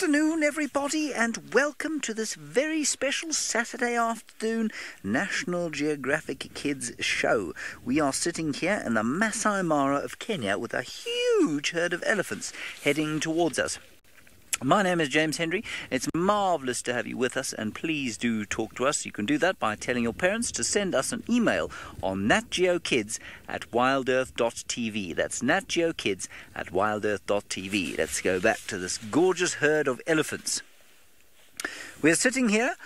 afternoon, everybody, and welcome to this very special Saturday afternoon National Geographic Kids show. We are sitting here in the Masai Mara of Kenya with a huge herd of elephants heading towards us. My name is James Henry. It's marvellous to have you with us, and please do talk to us. You can do that by telling your parents to send us an email on natgeokids@wildearth.tv. That's natgeokids@wildearth.tv. Let's go back to this gorgeous herd of elephants. We're sitting here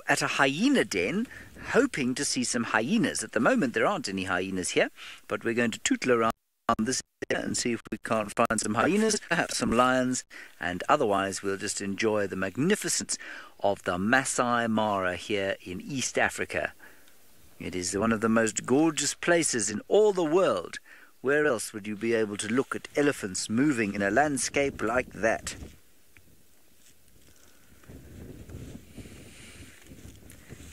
at a hyena den, hoping to see some hyenas. At the moment, there aren't any hyenas here, but we're going to tootle around this area and see if we can't find some hyenas, perhaps some lions, and otherwise we'll just enjoy the magnificence of the Masai Mara here in East Africa. It is one of the most gorgeous places in all the world. Where else would you be able to look at elephants moving in a landscape like that?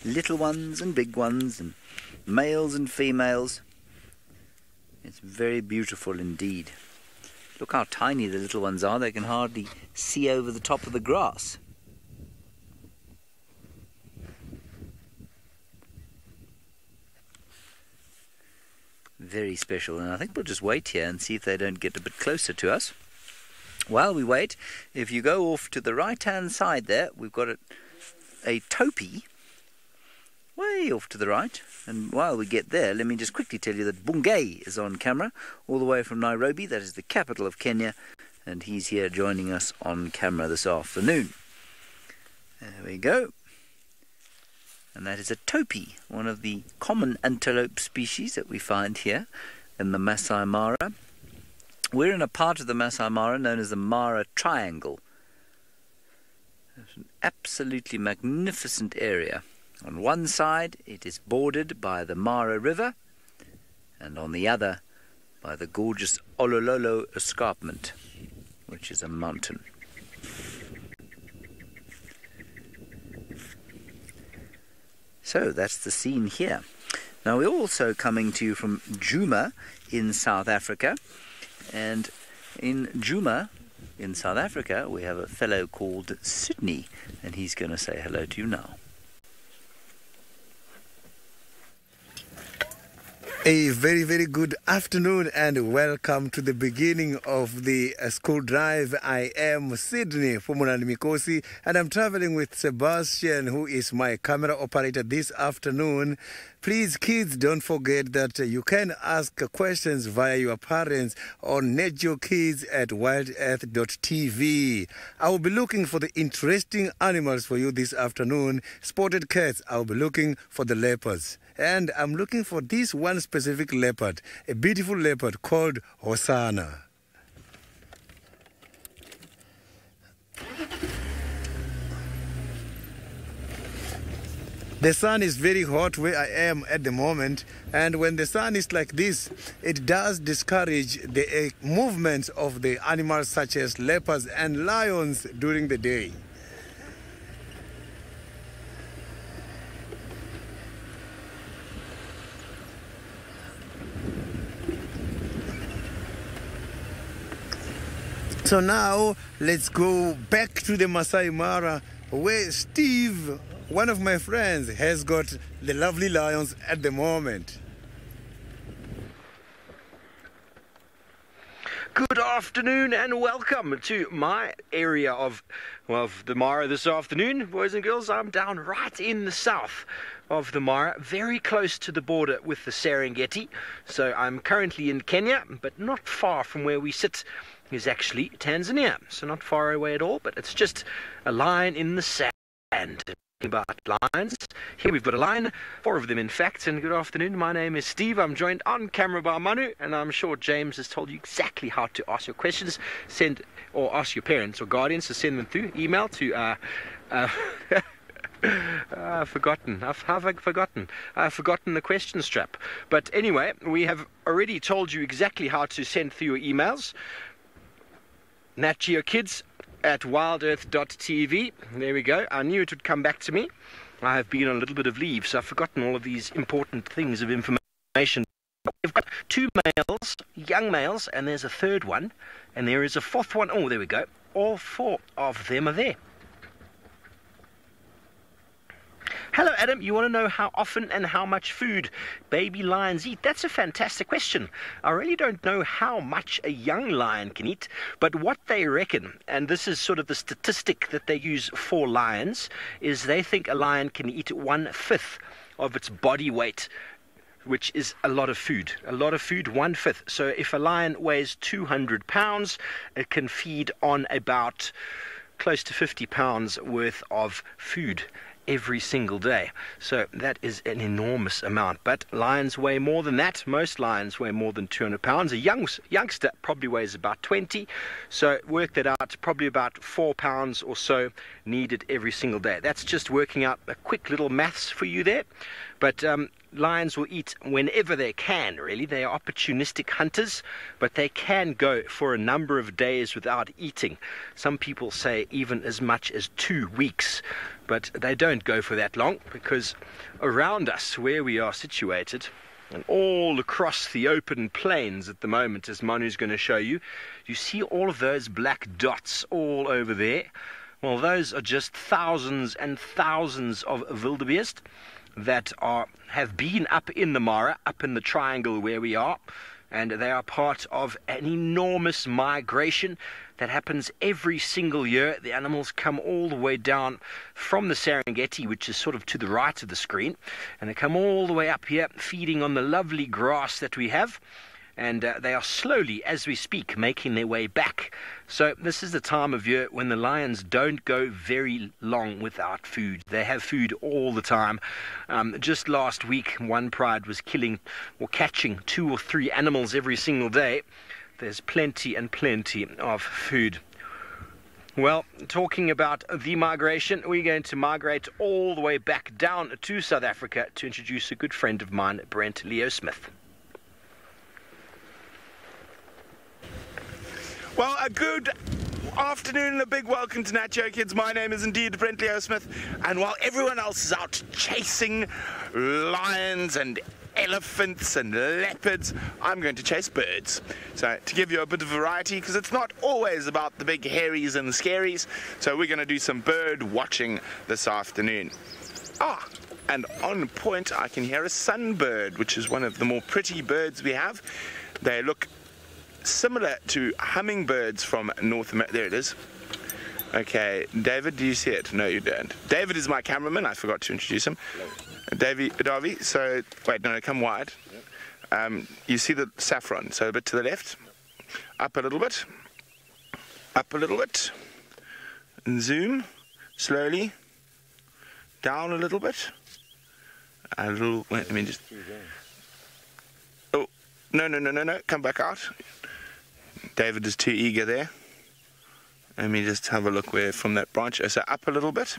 Little ones and big ones, and males and females. It's very beautiful indeed. Look how tiny the little ones are. They can hardly see over the top of the grass. Very special. And I think we'll just wait here and see if they don't get a bit closer to us. While we wait, if you go off to the right-hand side there, we've got a topi way off to the right. And while we get there, let me just quickly tell you that Bungay is on camera all the way from Nairobi. That is the capital of Kenya, and he's here joining us on camera this afternoon. There we go. And that is a topi, one of the common antelope species that we find here in the Masai Mara. We're in a part of the Masai Mara known as the Mara Triangle. It's an absolutely magnificent area. On one side, it is bordered by the Mara River, and on the other, by the gorgeous Olololo Escarpment, which is a mountain. So that's the scene here. Now we're also coming to you from Djuma in South Africa, and in Djuma in South Africa we have a fellow called Sydney, and he's going to say hello to you now. A very, very good afternoon and welcome to the beginning of the school drive. I am Sydney from Niconico, and I'm traveling with Sebastian, who is my camera operator this afternoon. Please, kids, don't forget that you can ask questions via your parents on natgeokids@wildearth.tv. I will be looking for the interesting animals for you this afternoon. Spotted cats, I will be looking for the leopards. And I'm looking for this one specific leopard, a beautiful leopard called Hosanna. The sun is very hot where I am at the moment, and when the sun is like this, it does discourage the movements of the animals such as leopards and lions during the day. So now, let's go back to the Masai Mara, where Steve, one of my friends, has got the lovely lions at the moment. Good afternoon and welcome to my area of the Mara this afternoon. Boys and girls, I'm down right in the south of the Mara, very close to the border with the Serengeti. So I'm currently in Kenya, but not far from where we sit is actually Tanzania. So not far away at all, but it's just a line in the sand. About lions, here we've got a line, 4 of them in fact, and good afternoon, my name is Steve. I'm joined on camera by Manu, and I'm sure James has told you exactly how to ask your questions. Send or ask your parents or guardians to send them through email to I've forgotten the question strap. But anyway, we have already told you exactly how to send through your emails. natgeokids@wildearth.tv. There we go. I knew it would come back to me. I have been on a little bit of leave, so I've forgotten all of these important things of information We've got 2 males, young males, and there's a third one, and there is a 4th one. Oh, there we go. All 4 of them are there. Hello, Adam. You want to know how often and how much food baby lions eat? That's a fantastic question. I really don't know how much a young lion can eat, but what they reckon, and this is sort of the statistic that they use for lions, is they think a lion can eat 1/5 of its body weight, which is a lot of food. A lot of food, 1/5. So if a lion weighs 200 pounds, it can feed on about close to 50 pounds worth of food every single day. So that is an enormous amount. But lions weigh more than that. Most lions weigh more than 200 pounds. A youngster probably weighs about 20. So work that out, probably about 4 pounds or so needed every single day. That's just working out a quick little maths for you there. But lions will eat whenever they can, really. They are opportunistic hunters, but they can go for a number of days without eating. Some people say even as much as 2 weeks, but they don't go for that long, because around us, where we are situated, and all across the open plains at the moment, as Manu's going to show you, you see all of those black dots all over there. Well, those are just thousands and thousands of wildebeest that have been up in the Mara, up in the triangle where we are, and they are part of an enormous migration that happens every single year. The animals come all the way down from the Serengeti, which is sort of to the right of the screen, and they come all the way up here, feeding on the lovely grass that we have. And they are slowly, as we speak, making their way back. So this is the time of year when the lions don't go very long without food. They have food all the time. Just last week, one pride was killing or catching 2 or 3 animals every single day. There's plenty and plenty of food. Well, talking about the migration, we're going to migrate all the way back down to South Africa to introduce a good friend of mine, Brent Leo Smith. Well, a good afternoon and a big welcome to Nat Geo Kids. My name is indeed Brent Leo Smith, and while everyone else is out chasing lions and elephants and leopards, I'm going to chase birds. So to give you a bit of variety, because it's not always about the big hairies and scaries, so we're going to do some bird watching this afternoon. And on point I can hear a sunbird, which is one of the more pretty birds we have. They look similar to hummingbirds from North America. There it is. Okay, David, do you see it? No, you don't. David is my cameraman. I forgot to introduce him. Davy. So, wait, no, come wide. You see the saffron. So a bit to the left. Up a little bit. Up a little bit. And zoom. Slowly. Down a little bit. A little, wait, let me just... Oh, no. Come back out. David is too eager there. Let me just have a look where from that branch. So up a little bit.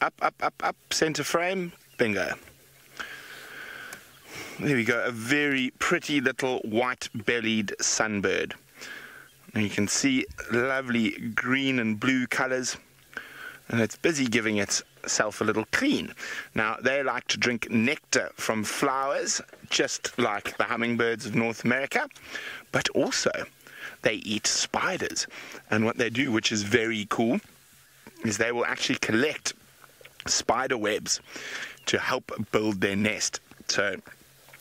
Up. Center frame. Bingo. There we go. A very pretty little white-bellied sunbird. And you can see lovely green and blue colors. And it's busy giving itself a little clean. Now, they like to drink nectar from flowers, just like the hummingbirds of North America, but also they eat spiders. And what they do, which is very cool, is they will actually collect spider webs to help build their nest. So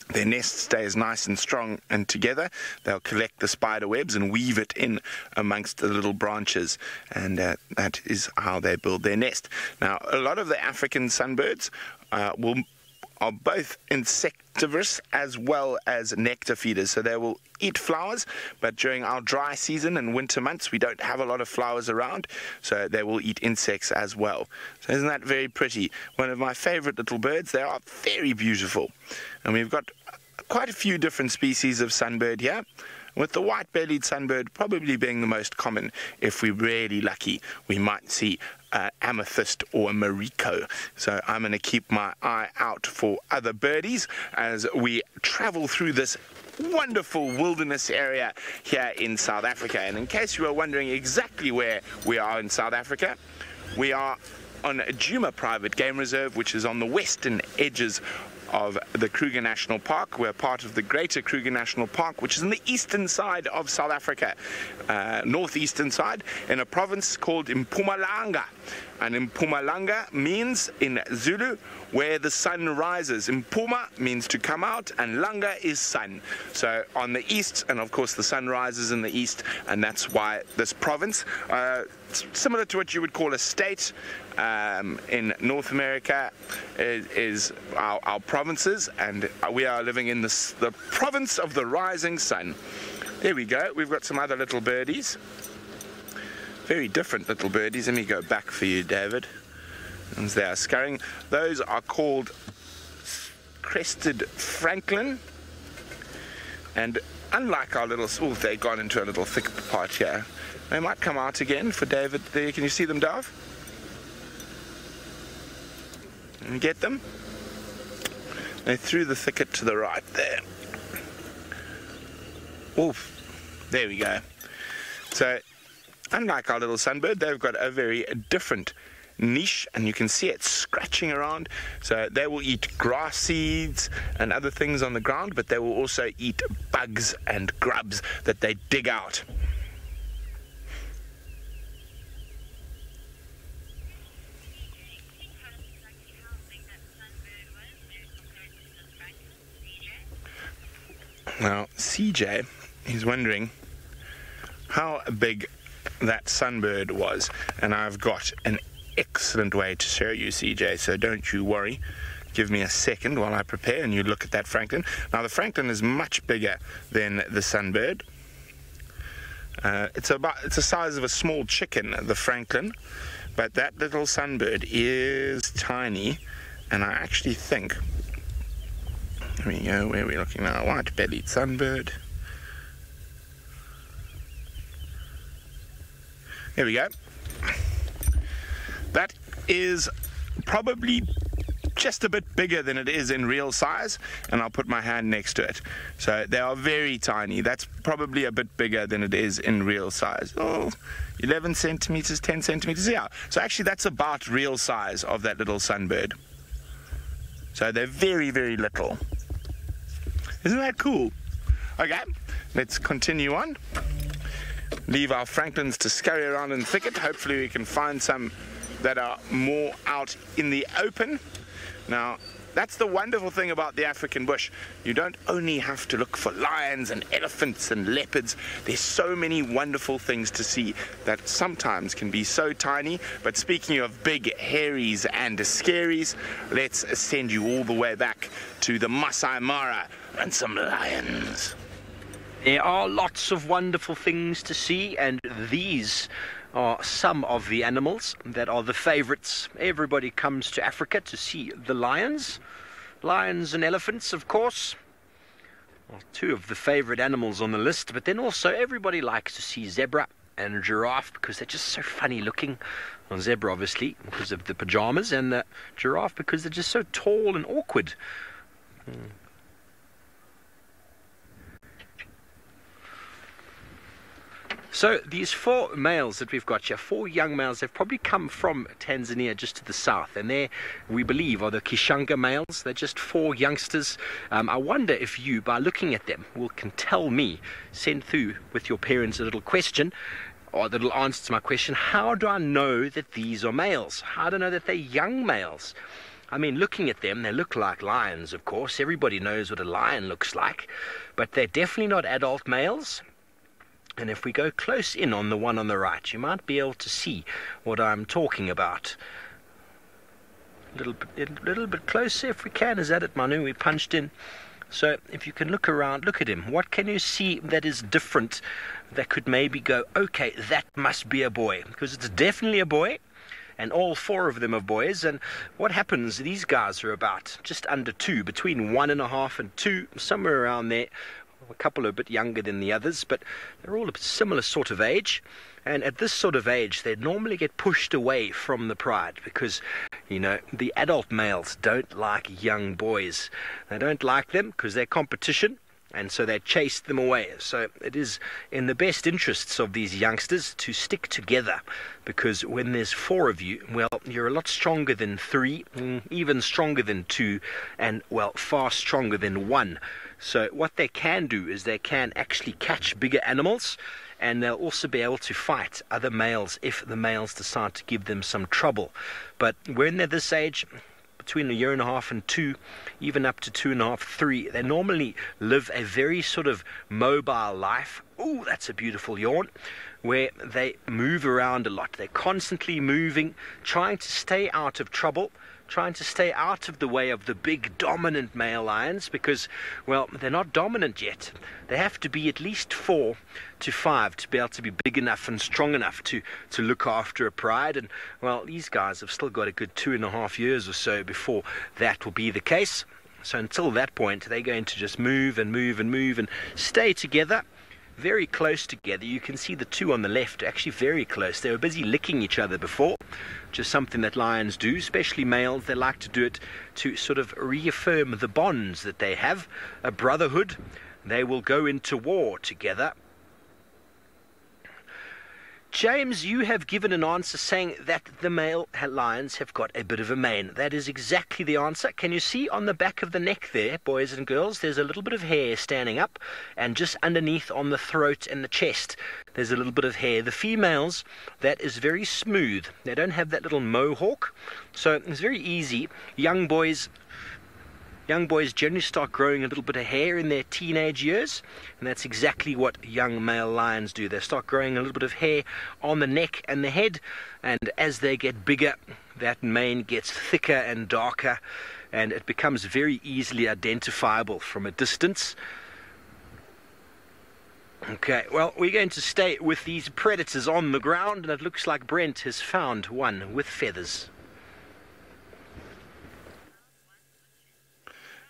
their nest stays nice and strong and together. They'll collect the spider webs and weave it in amongst the little branches, and that is how they build their nest. Now, a lot of the African sunbirds are both insectivorous as well as nectar feeders, so they will eat flowers, but during our dry season and winter months we don't have a lot of flowers around, so they will eat insects as well. So isn't that very pretty? One of my favorite little birds. They are very beautiful, and we've got quite a few different species of sunbird here, with the white-bellied sunbird probably being the most common. If we're really lucky, we might see amethyst or a mariko. So I'm going to keep my eye out for other birdies as we travel through this wonderful wilderness area here in South Africa. And in case you are wondering exactly where we are in South Africa, we are on Djuma Private Game Reserve, which is on the western edges of the Kruger National Park. We're part of the Greater Kruger National Park, which is on the eastern side of South Africa, northeastern side, in a province called Mpumalanga. And Mpumalanga means, in Zulu, where the sun rises. Mpuma means to come out, and Langa is sun. So on the east, and of course the sun rises in the east, and that's why this province, similar to what you would call a state in North America, is our provinces, and we are living in the province of the rising sun. There we go. We've got some other little birdies. Very different little birdies. Let me go back for you, David. As they are scurrying. Those are called crested francolin. And unlike our little... Oh, they've gone into a little thick part here. They might come out again for David there. Can you see them, Dave? Can you get them? They're through the thicket to the right there. Oof. There we go. So... unlike our little sunbird, they've got a very different niche, and you can see it scratching around. So they will eat grass seeds and other things on the ground, but they will also eat bugs and grubs that they dig out. Now, CJ is wondering how big that sunbird was, and I've got an excellent way to show you, CJ, so don't you worry. Give me a second while I prepare and you look at that francolin. Now the francolin is much bigger than the sunbird. It's the size of a small chicken, the francolin, but that little sunbird is tiny, and I actually think, here we go, where are we looking now? White-bellied sunbird. There we go. That is probably just a bit bigger than it is in real size, and I'll put my hand next to it. So they are very tiny. That's probably a bit bigger than it is in real size. Oh, 11 centimeters, 10 centimeters, yeah. So actually that's about real size of that little sunbird. So they're very, very little. Isn't that cool? Okay, let's continue on. Leave our francolins to scurry around in the thicket. Hopefully we can find some that are more out in the open. Now, that's the wonderful thing about the African bush. You don't only have to look for lions and elephants and leopards. There's so many wonderful things to see that sometimes can be so tiny. But speaking of big hairies and scaries, let's send you all the way back to the Masai Mara and some lions. There are lots of wonderful things to see, and these are some of the animals that are the favorites. Everybody comes to Africa to see the lions. Lions and elephants, of course. Well, two of the favorite animals on the list, but then also everybody likes to see zebra and giraffe because they're just so funny looking. Well, zebra, obviously, because of the pajamas, and the giraffe because they're just so tall and awkward. So these four males that we've got here, four young males, they've probably come from Tanzania just to the south, and they, we believe, are the Kishanga males. They're just four youngsters. I wonder if you, by looking at them, can tell me, send through with your parents a little question, or a little answer to my question, how do I know that these are males? How do I know that they're young males? I mean, looking at them, they look like lions, of course. Everybody knows what a lion looks like, but they're definitely not adult males. And if we go close in on the one on the right, you might be able to see what I'm talking about. A little bit closer if we can. Is that it, Manu? We punched in. So if you can look around, look at him. What can you see that is different that could maybe go, okay, that must be a boy? Because it's definitely a boy. And all four of them are boys. And what happens, these guys are about just under 2, between 1.5 and 2, somewhere around there. A couple are a bit younger than the others, but they're all a similar sort of age. And at this sort of age, they normally get pushed away from the pride because, you know, the adult males don't like young boys. They don't like them because they're competition. and so they chased them away. So it is in the best interests of these youngsters to stick together, because when there's 4 of you, well, you're a lot stronger than 3, even stronger than 2, and, well, far stronger than 1. So what they can do is they can actually catch bigger animals, and they'll also be able to fight other males if the males decide to give them some trouble. But when they're this age, between 1.5 years and 2, even up to 2.5, 3, they normally live a very sort of mobile life. Oh, that's a beautiful yawn. Where they move around a lot. They're constantly moving, trying to stay out of trouble, trying to stay out of the way of the big dominant male lions, because, well, they're not dominant yet. They have to be at least 4 to 5 to be able to be big enough and strong enough to look after a pride. And, well, these guys have still got a good 2.5 years or so before that will be the case. So until that point, they're going to just move and move and move and stay together, very close together. You can see the 2 on the left are actually very close. They were busy licking each other before, which is something that lions do, especially males. They like to do it to sort of reaffirm the bonds that they have, a brotherhood. They will go into war together. James, you have given an answer saying that the male lions have got a bit of a mane. That is exactly the answer. Can you see on the back of the neck there, boys and girls, there's a little bit of hair standing up, and just underneath on the throat and the chest, there's a little bit of hair. The females, that is very smooth. They don't have that little mohawk, so it's very easy. Young boys generally start growing a little bit of hair in their teenage years, and that's exactly what young male lions do. They start growing a little bit of hair on the neck and the head, and as they get bigger, that mane gets thicker and darker, and it becomes very easily identifiable from a distance. Okay, well, we're going to stay with these predators on the ground, and it looks like Brent has found one with feathers.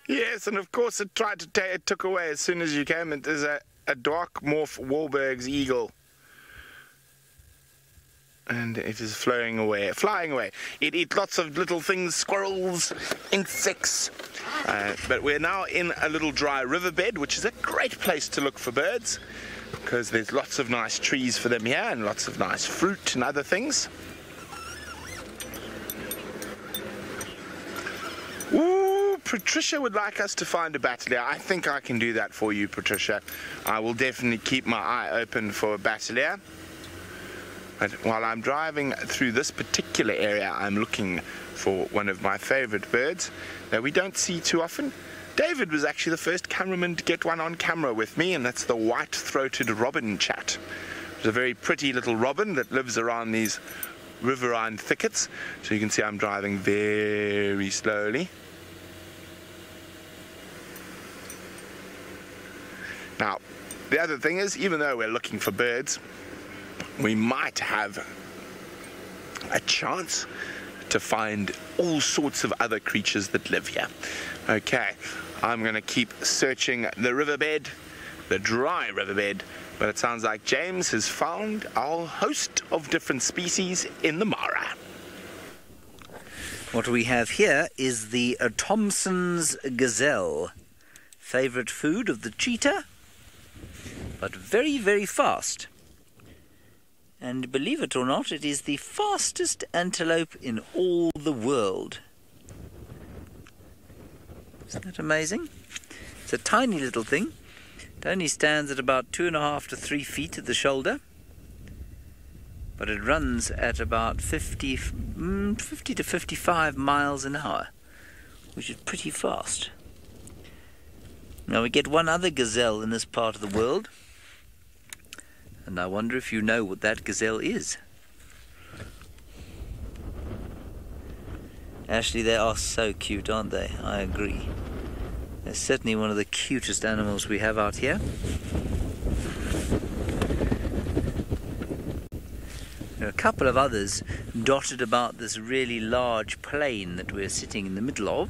Yes, and of course it tried to it took away as soon as you came. It is a dark morph Wahlberg's eagle. And it is flying away. It eats lots of little things, squirrels, insects. But we're now in a little dry riverbed, which is a great place to look for birds, because there's lots of nice trees for them here and lots of nice fruit and other things. Patricia would like us to find a battalier. I think I can do that for you, Patricia. I will definitely keep my eye open for a battalier. But while I'm driving through this particular area, I'm looking for one of my favorite birds that we don't see too often. David was actually the first cameraman to get one on camera with me, and that's the white-throated robin chat. It's a very pretty little robin that lives around these riverine thickets. So you can see I'm driving very slowly. Now, the other thing is, even though we're looking for birds, we might have a chance to find all sorts of other creatures that live here. Okay, I'm going to keep searching the riverbed, the dry riverbed, but it sounds like James has found a host of different species in the Mara. What we have here is the Thompson's gazelle, favorite food of the cheetah, but very, very fast. And believe it or not, it is the fastest antelope in all the world. Isn't that amazing? It's a tiny little thing. It only stands at about 2.5 to 3 feet at the shoulder, but it runs at about 50 to 55 miles an hour, which is pretty fast. Now we get one other gazelle in this part of the world, and I wonder if you know what that gazelle is. Actually, they are so cute, aren't they? I agree. They're certainly one of the cutest animals we have out here. There are a couple of others dotted about this really large plain that we're sitting in the middle of.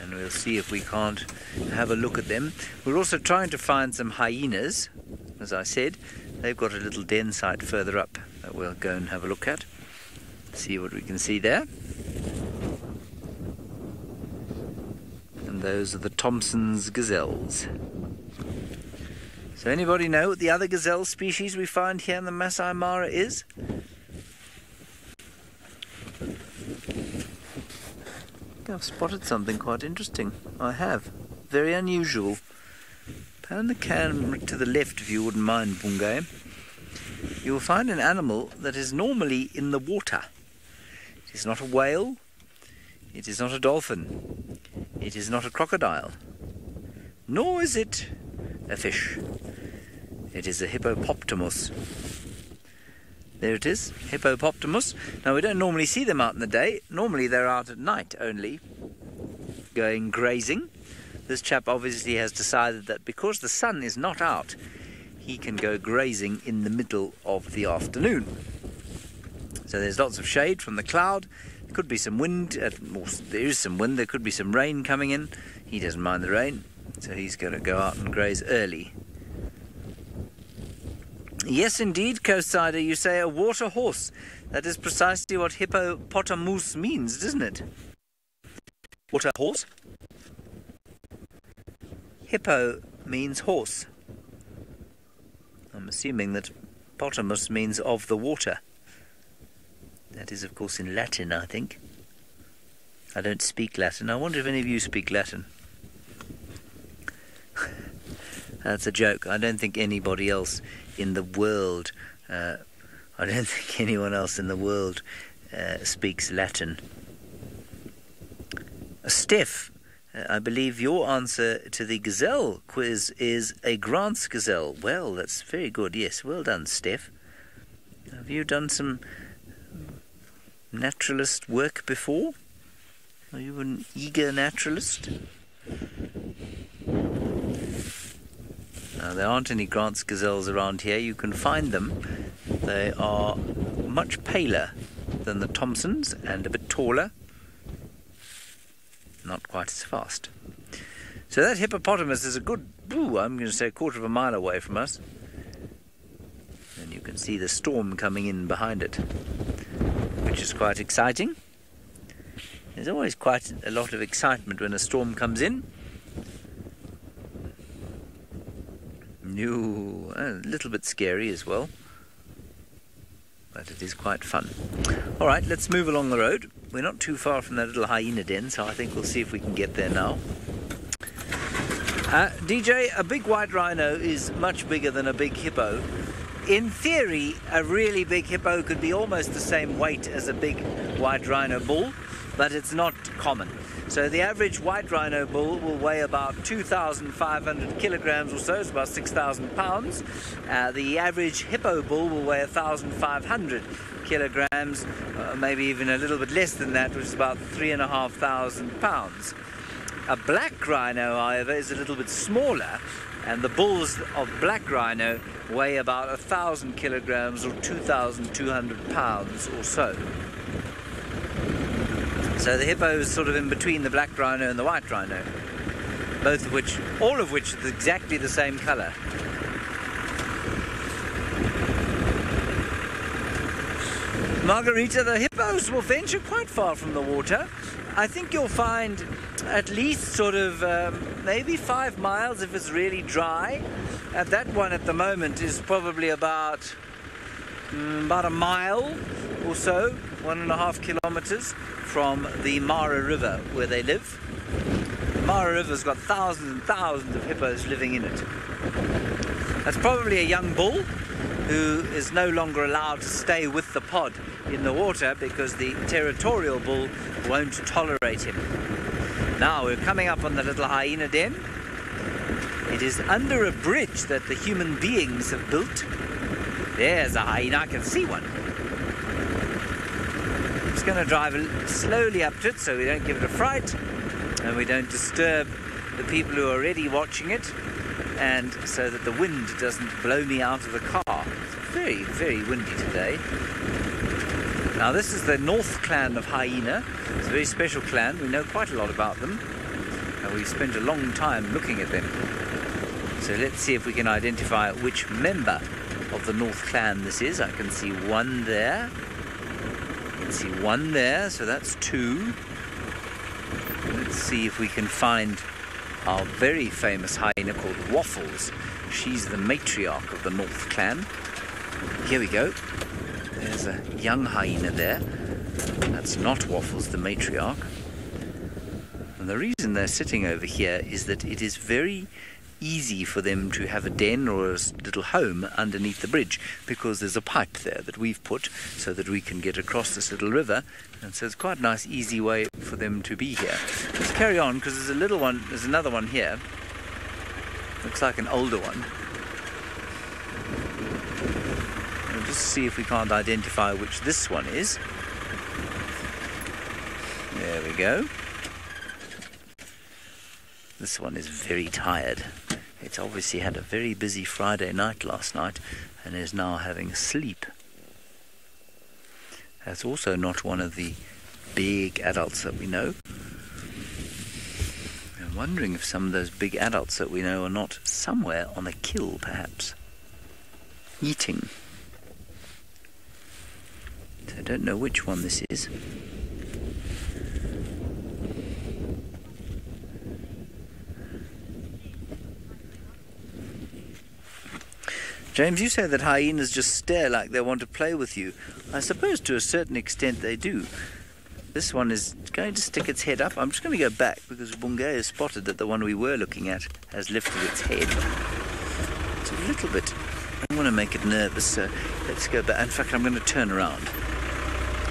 And we'll see if we can't have a look at them. We're also trying to find some hyenas. As I said, they've got a little den site further up that we'll go and have a look at. See what we can see there. And And those are the Thompson's gazelles. So anybody know what the other gazelle species we find here in the Masai Mara is? I've spotted something quite interesting. I have. Very unusual. Pan the camera to the left if you wouldn't mind, Bungay. You will find an animal that is normally in the water. It is not a whale. It is not a dolphin. It is not a crocodile. Nor is it a fish. It is a hippopotamus. There it is, hippopotamus. Now we don't normally see them out in the day. Normally they're out at night only, going grazing. This chap obviously has decided that because the sun is not out, he can go grazing in the middle of the afternoon. So there's lots of shade from the cloud. There could be some wind. There is some wind. There could be some rain coming in. He doesn't mind the rain, so he's going to go out and graze early. Yes, indeed, Coastsider, you say a water horse. That is precisely what hippopotamus means, doesn't it? Water horse? Hippo means horse. I'm assuming that potamus means of the water. That is, of course, in Latin, I think. I don't speak Latin. I wonder if any of you speak Latin. That's a joke. I don't think anybody else in the world, I don't think anyone else in the world speaks Latin. Steph, I believe your answer to the gazelle quiz is a Grant's gazelle. Well, that's very good. Yes, well done, Steph. Have you done some naturalist work before? Are you an eager naturalist? Now, there aren't any Grant's gazelles around here. You can find them. They are much paler than the Thompsons and a bit taller. Not quite as fast. So that hippopotamus is a good, I'm going to say a quarter of a mile away from us. And you can see the storm coming in behind it, which is quite exciting. There's always quite a lot of excitement when a storm comes in. A little bit scary as well, but it is quite fun. Alright, let's move along the road. We're not too far from that little hyena den, so I think we'll see if we can get there now. DJ, a big white rhino is much bigger than a big hippo. In theory, a really big hippo could be almost the same weight as a big white rhino bull, but it's not common. So the average white rhino bull will weigh about 2,500 kilograms or so, it's about 6,000 pounds. The average hippo bull will weigh 1,500 kilograms, maybe even a little bit less than that, which is about 3,500 pounds. A black rhino, however, is a little bit smaller, and the bulls of black rhino weigh about 1,000 kilograms or 2,200 pounds or so. So the hippo is sort of in between the black rhino and the white rhino, all of which is exactly the same colour. Margarita, the hippos will venture quite far from the water. I think you'll find at least sort of maybe 5 miles if it's really dry. That one at the moment is probably about a mile or so, 1.5 kilometers from the Mara River where they live. The Mara River's got thousands and thousands of hippos living in it. That's probably a young bull who is no longer allowed to stay with the pod in the water because the territorial bull won't tolerate him. Now we're coming up on the little hyena den. It is under a bridge that the human beings have built. There's a hyena, I can see one. Just going to drive slowly up to it so we don't give it a fright and we don't disturb the people who are already watching it, and so that the wind doesn't blow me out of the car. It's very, very windy today. Now this is the North clan of hyena. It's a very special clan. We know quite a lot about them, and we've spent a long time looking at them. So let's see if we can identify which member of the North clan this is. I can see one there. I can see one there, so that's 2. Let's see if we can find our very famous hyena called Waffles. She's the matriarch of the North Clan. Here we go. There's a young hyena there. That's not Waffles, the matriarch. And the reason they're sitting over here is that it is very easy for them to have a den or a little home underneath the bridge, because there's a pipe there that we've put so that we can get across this little river, and so it's quite a nice easy way for them to be here. Let's carry on, because there's a little one, there's another one here. Looks like an older one. We'll just see if we can't identify which this one is. There we go. This one is very tired. It's obviously had a very busy Friday night last night and is now having a sleep. That's also not one of the big adults that we know. I'm wondering if some of those big adults that we know are not somewhere on a kill, perhaps, eating. So I don't know which one this is. James, you say that hyenas just stare like they want to play with you. I suppose to a certain extent they do. This one is going to stick its head up. I'm just going to go back because Bungay has spotted that the one we were looking at has lifted its head. It's a little bit... I want to make it nervous, so let's go back. In fact, I'm going to turn around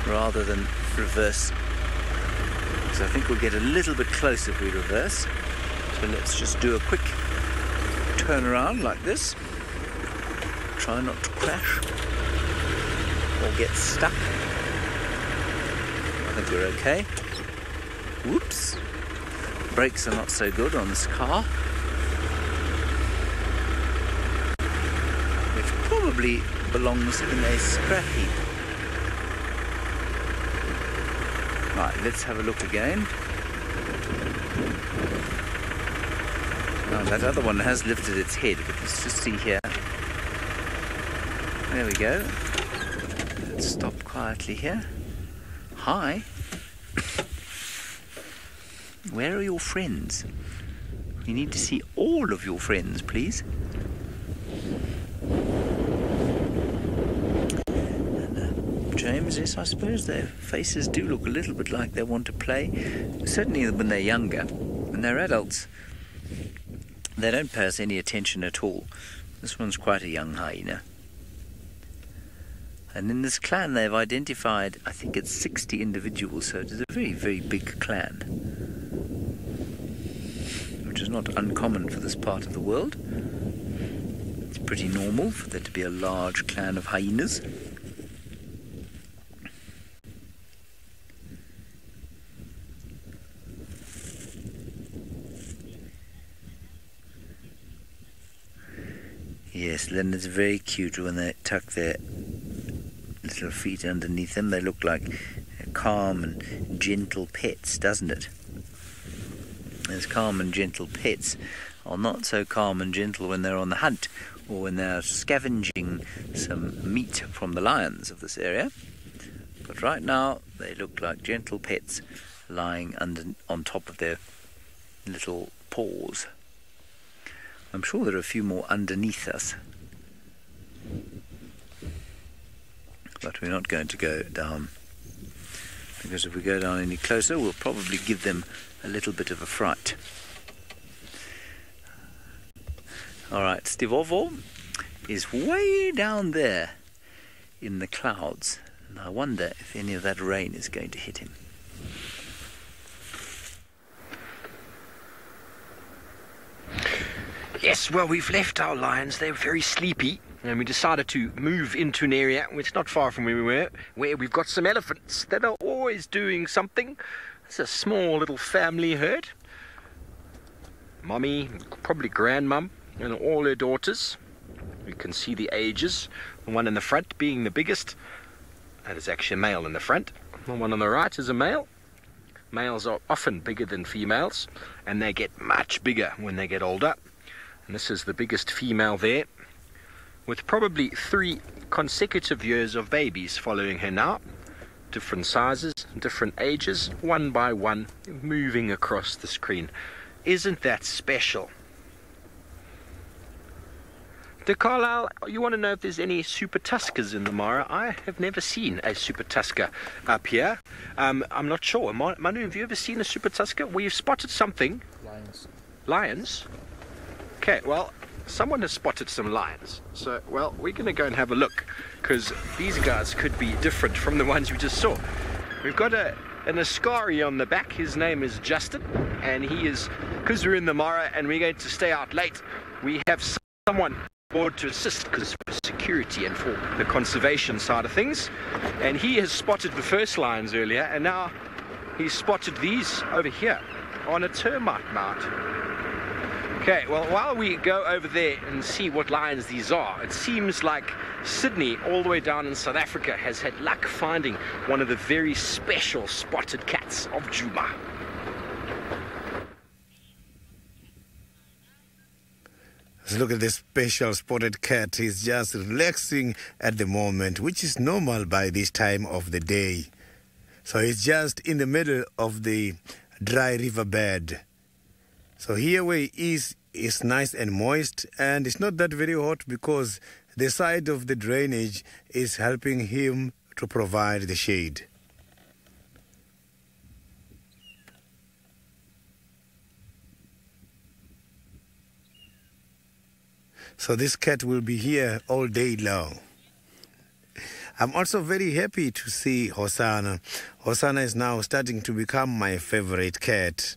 rather than reverse. So I think we'll get a little bit closer if we reverse. So let's just do a quick turn around like this. Try not to crash or get stuck. I think we're okay. Whoops. Brakes are not so good on this car. Which probably belongs in a scrap heap. Right, let's have a look again. Now that other one has lifted its head, but let's just see here. There we go. Let's stop quietly here. Hi. Where are your friends? We need to see all of your friends, please. And, James, yes, I suppose their faces do look a little bit like they want to play. Certainly when they're younger. When they're adults, they don't pay us any attention at all. This one's quite a young hyena. And in this clan they've identified, I think it's 60 individuals, so it is a very, very big clan. Which is not uncommon for this part of the world. It's pretty normal for there to be a large clan of hyenas. Yes, Leonard's very cute when they tuck their little feet underneath them. They look like calm and gentle pets, doesn't it? As calm and gentle pets are not so calm and gentle when they're on the hunt or when they're scavenging some meat from the lions of this area. But right now they look like gentle pets lying on top of their little paws. I'm sure there are a few more underneath us. But we're not going to go down, because if we go down any closer we'll probably give them a little bit of a fright. Alright, Stivovo is way down there in the clouds, and I wonder if any of that rain is going to hit him. Yes, well, we've left our lions. They're very sleepy. And we decided to move into an area which is not far from where we were, where we've got some elephants that are always doing something. It's a small little family herd. Mommy, probably grandmum, and all her daughters. We can see the ages. The one in the front being the biggest. That is actually a male in the front. The one on the right is a male. Males are often bigger than females, and they get much bigger when they get older. And this is the biggest female there, with probably 3 consecutive years of babies following her now. different sizes, different ages, one by one, moving across the screen. Isn't that special? De Carlisle, you want to know if there's any super tuskers in the Mara? I have never seen a super tusker up here. I'm not sure. Manu, have you ever seen a super tusker? Well, you've spotted something. Lions. Lions? Okay, well, someone has spotted some lions. So, well, we're going to go and have a look, because these guys could be different from the ones we just saw. We've got an Ascari on the back. His name is Justin, and he is, because we're in the Mara and we're going to stay out late, we have someone board to assist, because for security and for the conservation side of things. And he has spotted the first lions earlier, and now he's spotted these over here on a termite mound. Okay, well, while we go over there and see what lions these are, it seems like Sydney, all the way down in South Africa, has had luck finding one of the very special spotted cats of Djuma. So look at this special spotted cat. He's just relaxing at the moment, which is normal by this time of the day. So he's just in the middle of the dry riverbed. So here where he is nice and moist, and it's not that very hot because the side of the drainage is helping him to provide the shade. So this cat will be here all day long. I'm also very happy to see Hosanna. Hosanna is now starting to become my favorite cat.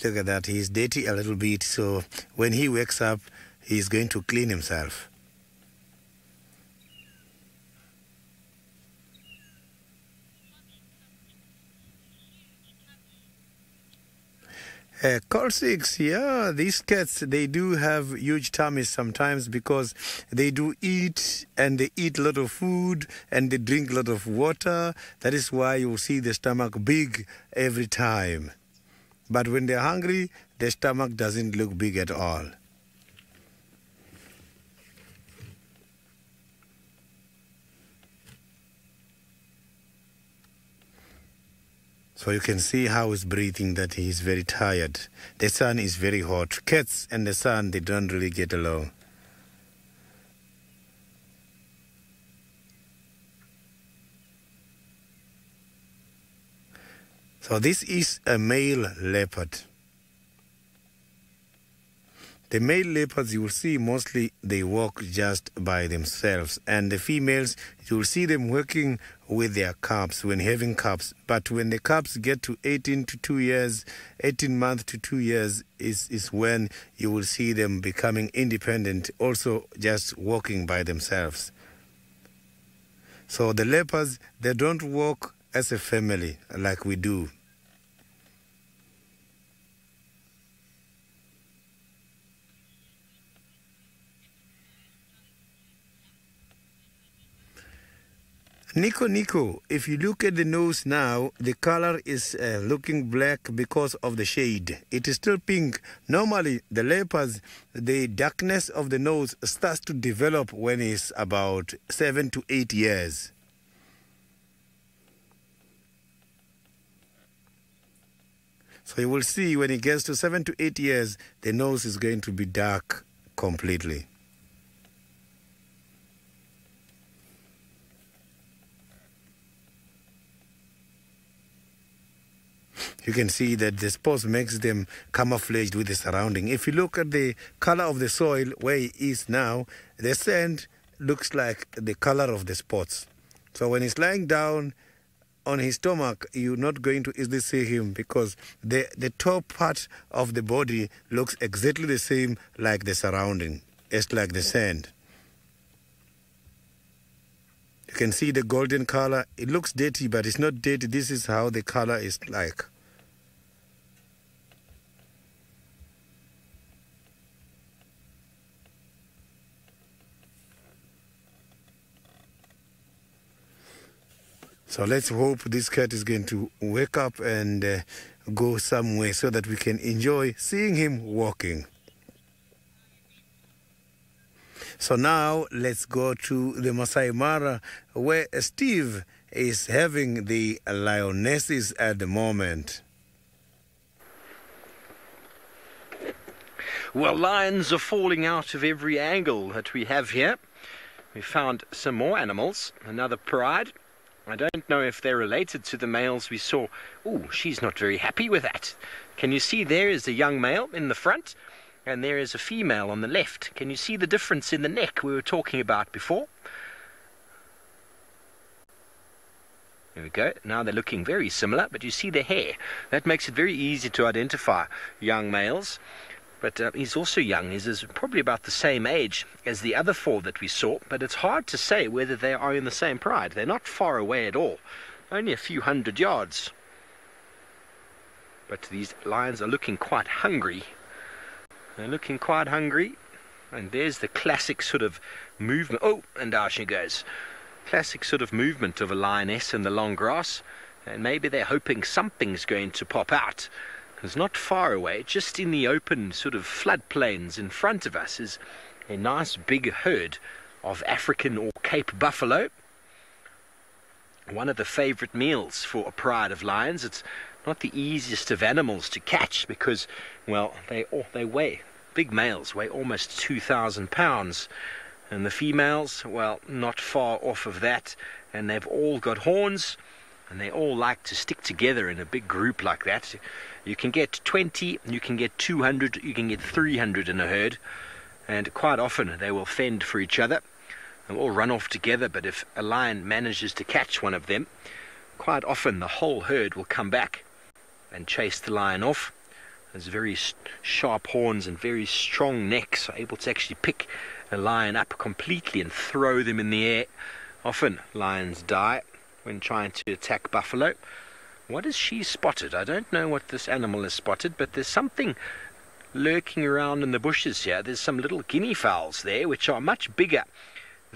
Look at that, he's dirty a little bit, so when he wakes up, he's going to clean himself. Corsics, yeah, these cats, they do have huge tummies sometimes because they do eat, and they eat a lot of food, and they drink a lot of water. That is why you'll see the stomach big every time. But when they're hungry, their stomach doesn't look big at all. So you can see how he's breathing, that he's very tired. The sun is very hot. Cats and the sun, they don't really get along. So this is a male leopard. The male leopards, you will see mostly they walk just by themselves. And the females, you will see them working with their cubs when having cubs. But when the cubs get to 18 to 2 years, 18 months to 2 years is when you will see them becoming independent, also just walking by themselves. So the leopards, they don't walk as a family like we do. Niconico, if you look at the nose now, the color is looking black because of the shade. It is still pink. Normally, the leopards, the darkness of the nose starts to develop when it's about 7 to 8 years. So you will see when it gets to 7 to 8 years, the nose is going to be dark completely. You can see that the spots makes them camouflaged with the surrounding. If you look at the color of the soil where he is now, the sand looks like the color of the spots. So when he's lying down on his stomach, you're not going to easily see him because the top part of the body looks exactly the same like the surrounding. It's like the sand. You can see the golden color. It looks dirty, but it's not dirty. This is how the color is like. So let's hope this cat is going to wake up and go somewhere so that we can enjoy seeing him walking. So now let's go to the Masai Mara, where Steve is having the lionesses at the moment. Well, lions are falling out of every angle that we have here. We found some more animals, another pride. I don't know if they're related to the males we saw. Oh, she's not very happy with that. Can you see there is a young male in the front, and there is a female on the left. Can you see the difference in the neck we were talking about before? There we go. Now they're looking very similar, but you see the hair. That makes it very easy to identify young males. But he's also young. He's probably about the same age as the other four that we saw, but it's hard to say whether they are in the same pride. They're not far away at all, only a few hundred yards. But these lions are looking quite hungry. They're looking quite hungry. And there's the classic sort of movement. Oh, and down she goes. Classic sort of movement of a lioness in the long grass. And maybe they're hoping something's going to pop out. Because not far away, just in the open sort of floodplains in front of us, is a nice big herd of African or Cape buffalo. One of the favorite meals for a pride of lions. It's not the easiest of animals to catch because, well, they weigh, big males weigh almost 2,000 pounds. And the females, well, not far off of that. And they've all got horns, and they all like to stick together in a big group like that. You can get 20, you can get 200, you can get 300 in a herd. And quite often they will fend for each other. They'll all run off together, but if a lion manages to catch one of them, quite often the whole herd will come back and chase the lion off. There's very sharp horns and very strong necks, are able to actually pick a lion up completely and throw them in the air. Often lions die when trying to attack buffalo. What has she spotted? I don't know what this animal has spotted, but there's something lurking around in the bushes here. There's some little guinea fowls there, which are much bigger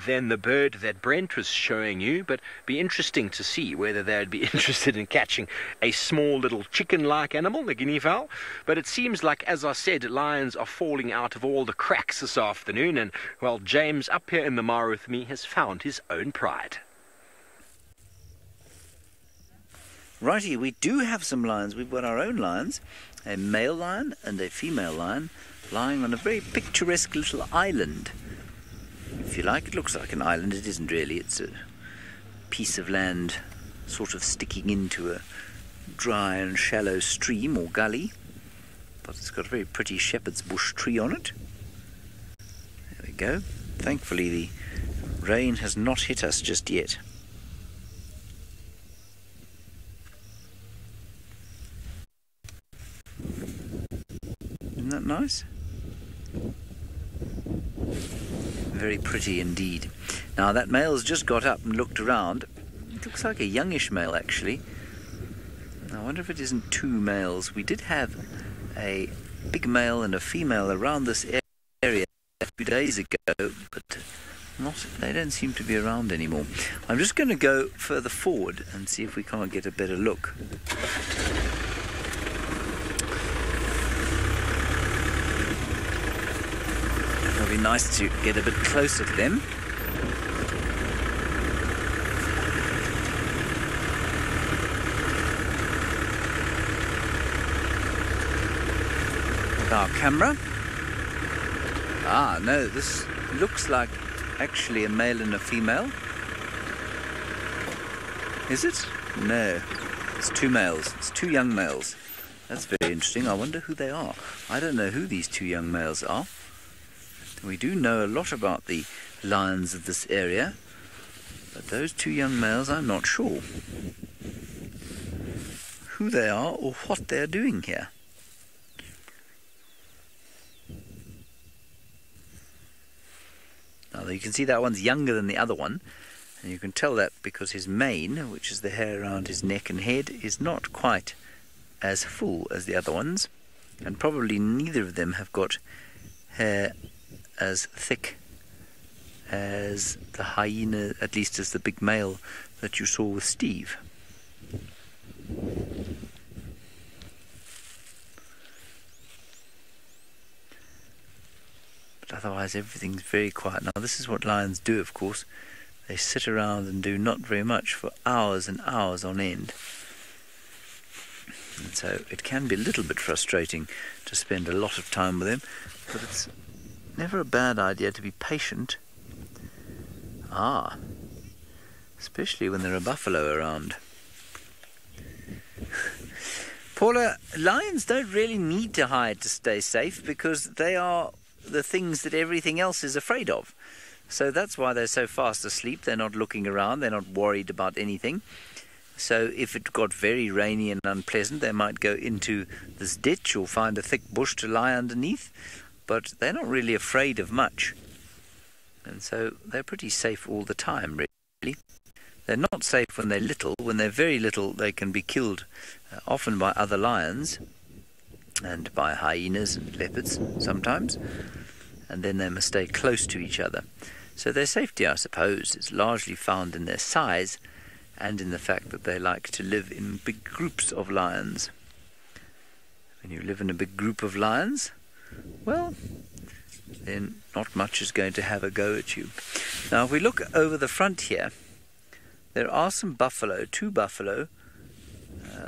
than the bird that Brent was showing you, but be interesting to see whether they'd be interested in catching a small little chicken-like animal, the guinea fowl. But it seems like, as I said, lions are falling out of all the cracks this afternoon, and, well, James up here in the Mara with me has found his own pride. Righty, we do have some lions. We've got our own lions, a male lion and a female lion, lying on a very picturesque little island. If you like, it looks like an island. It isn't really. It's a piece of land sort of sticking into a dry and shallow stream or gully. But it's got a very pretty shepherd's bush tree on it. There we go. Thankfully, the rain has not hit us just yet. Isn't that nice? Very pretty indeed. Now that male's just got up and looked around. It looks like a youngish male actually. I wonder if it isn't two males. We did have a big male and a female around this area a few days ago, but they don't seem to be around anymore. I'm just going to go further forward and see if we can't get a better look. It'll be nice to get a bit closer to them. With our camera. Ah, no, this looks like actually a male and a female. Is it? No, it's two males. It's two young males. That's very interesting. I wonder who they are. I don't know who these two young males are. We do know a lot about the lions of this area, but those two young males, I'm not sure who they are or what they're doing here. Now you can see that one's younger than the other one, and you can tell that because his mane, which is the hair around his neck and head, is not quite as full as the other ones, and probably neither of them have got hair as thick as the hyena, at least as the big male that you saw with Steve. But otherwise everything's very quiet. Now this is what lions do, of course. They sit around and do not very much for hours and hours on end. And so it can be a little bit frustrating to spend a lot of time with them, but it's never a bad idea to be patient. Especially when there are buffalo around. Paula, lions don't really need to hide to stay safe because they are the things that everything else is afraid of. So that's why they're so fast asleep. They're not looking around. They're not worried about anything. So if it got very rainy and unpleasant, they might go into this ditch or find a thick bush to lie underneath. But they're not really afraid of much. And so they're pretty safe all the time, really. They're not safe when they're little. When they're very little, they can be killed often by other lions and by hyenas and leopards sometimes. And then they must stay close to each other. So their safety, I suppose, is largely found in their size and in the fact that they like to live in big groups of lions. When you live in a big group of lions, well, then not much is going to have a go at you. Now, if we look over the front here, there are some buffalo, 2 buffalo.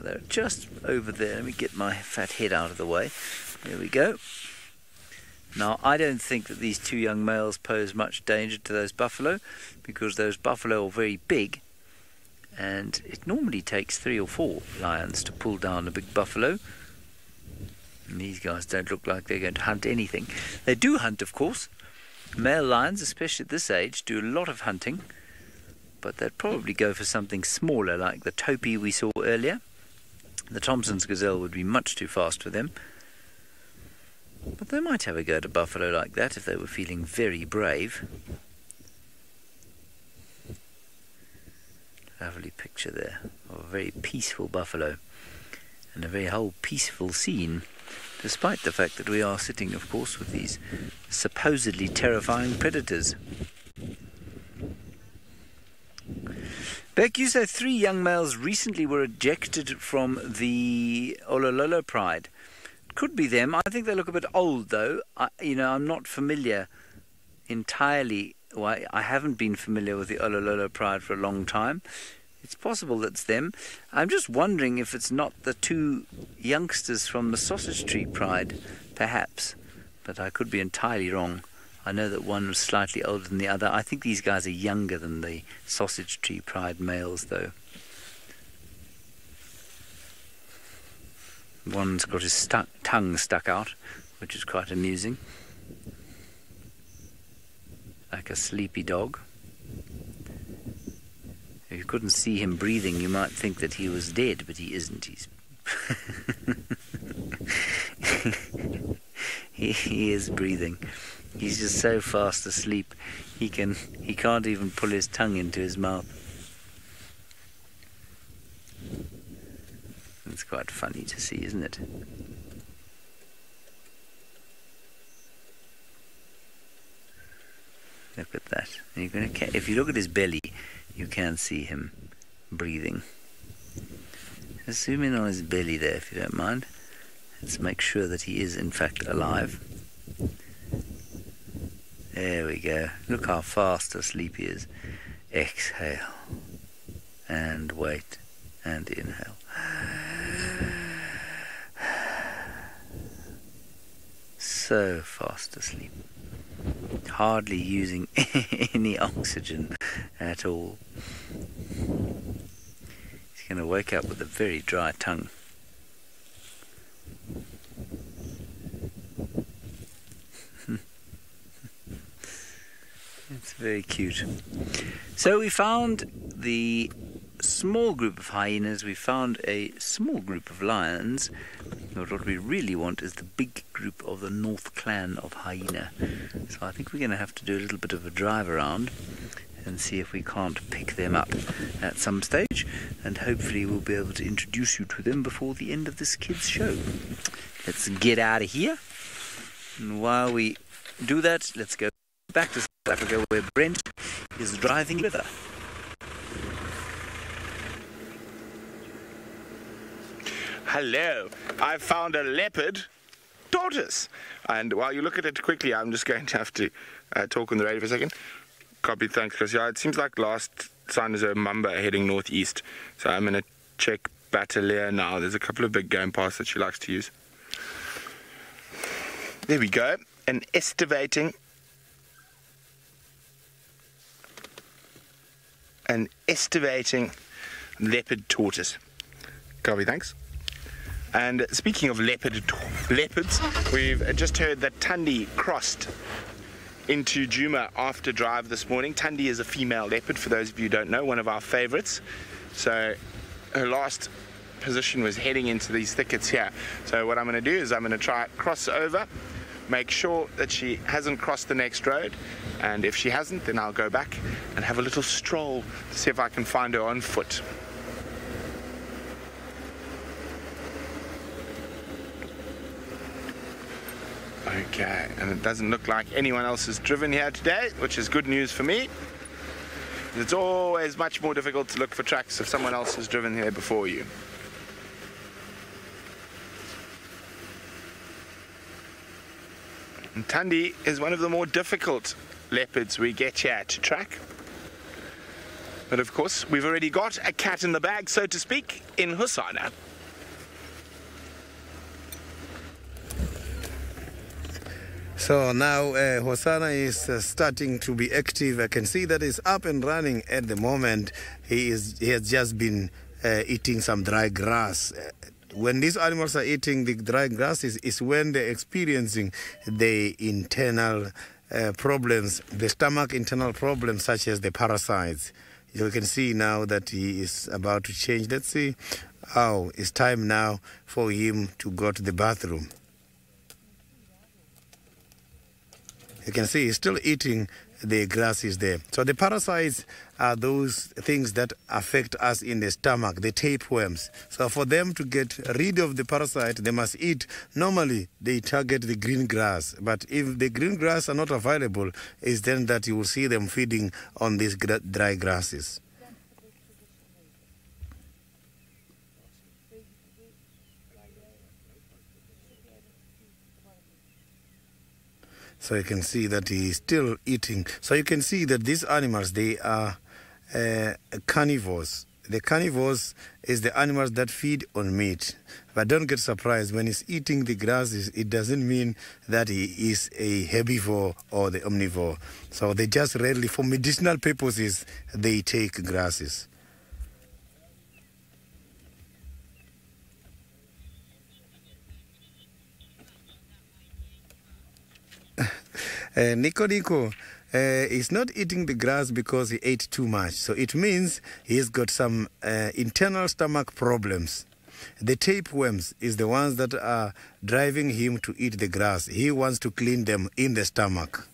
They're just over there. Let me get my fat head out of the way. There we go. Now, I don't think that these 2 young males pose much danger to those buffalo because those buffalo are very big, and it normally takes 3 or 4 lions to pull down a big buffalo. And these guys don't look like they're going to hunt anything. They do hunt, of course. Male lions, especially at this age, do a lot of hunting, but they'd probably go for something smaller like the topee we saw earlier. The Thompson's gazelle would be much too fast for them. But they might have a go at a buffalo like that if they were feeling very brave. Lovely picture there of a very peaceful buffalo and a very whole peaceful scene, despite the fact that we are sitting, of course, with these supposedly terrifying predators. Beck, you say 3 young males recently were ejected from the Olololo Pride. Could be them. I think they look a bit old, though. I'm not familiar entirely. Well, I haven't been familiar with the Olololo Pride for a long time. It's possible that's them. I'm just wondering if it's not the 2 youngsters from the Sausage Tree Pride, perhaps. But I could be entirely wrong. I know that one was slightly older than the other. I think these guys are younger than the Sausage Tree Pride males, though. One's got his tongue stuck out, which is quite amusing. Like a sleepy dog. If you couldn't see him breathing, you might think that he was dead, but he isn't. He's he is breathing. He's just so fast asleep, he can't even pull his tongue into his mouth. It's quite funny to see, isn't it? Look at that. If you look at his belly, you can see him breathing. Just zoom in on his belly there, if you don't mind. Let's make sure that he is in fact alive. There we go. Look how fast asleep he is. Exhale. And wait. And inhale. So fast asleep. Hardly using any oxygen at all. He's going to wake up with a very dry tongue. It's very cute. So we found the small group of hyenas, we found a small group of lions, but what we really want is the big group of the North Clan of hyena. So I think we're going to have to do a little bit of a drive around and see if we can't pick them up at some stage, and hopefully we'll be able to introduce you to them before the end of this kids show. Let's get out of here, and while we do that, let's go back to South Africa where Brent is driving with her. Hello, I found a leopard. tortoise. And while you look at it quickly, I'm just going to have to talk on the radio for a second. Copy, thanks, Chris. Yeah, it seems like last sign is a mamba heading northeast. So I'm going to check Batalea now. There's a couple of big game paths that she likes to use. There we go. An estivating leopard tortoise. Copy, thanks. And speaking of leopards, we've just heard that Tundi crossed into Djuma after drive this morning. Tundi is a female leopard, for those of you who don't know, one of our favorites. So her last position was heading into these thickets here. So what I'm going to do is I'm going to try cross over, make sure that she hasn't crossed the next road, and if she hasn't, then I'll go back and have a little stroll to see if I can find her on foot. Okay, and it doesn't look like anyone else has driven here today, which is good news for me. It's always much more difficult to look for tracks if someone else has driven here before you. And Tundi is one of the more difficult leopards we get here to track. But of course, we've already got a cat in the bag, so to speak, in Hosana. So now Hosana is starting to be active. I can see that he's up and running at the moment. He has just been eating some dry grass. When these animals are eating the dry grass is when they're experiencing the internal problems, the stomach internal problems such as the parasites. You can see now that he is about to change. Let's see. Oh, it's time now for him to go to the bathroom. You can see he's still eating the grasses there. So the parasites are those things that affect us in the stomach, the tapeworms. So for them to get rid of the parasite, they must eat. Normally, they target the green grass. But if the green grass are not available, it's then that you will see them feeding on these dry grasses. So you can see that he is still eating. So you can see that these animals, they are carnivores. The carnivores is the animals that feed on meat. But don't get surprised, when he's eating the grasses, it doesn't mean that he is a herbivore or the omnivore. So they just rarely, for medicinal purposes, they take grasses. Niconico is not eating the grass because he ate too much. So it means he's got some internal stomach problems. The tapeworms is the ones that are driving him to eat the grass. He wants to clean them in the stomach.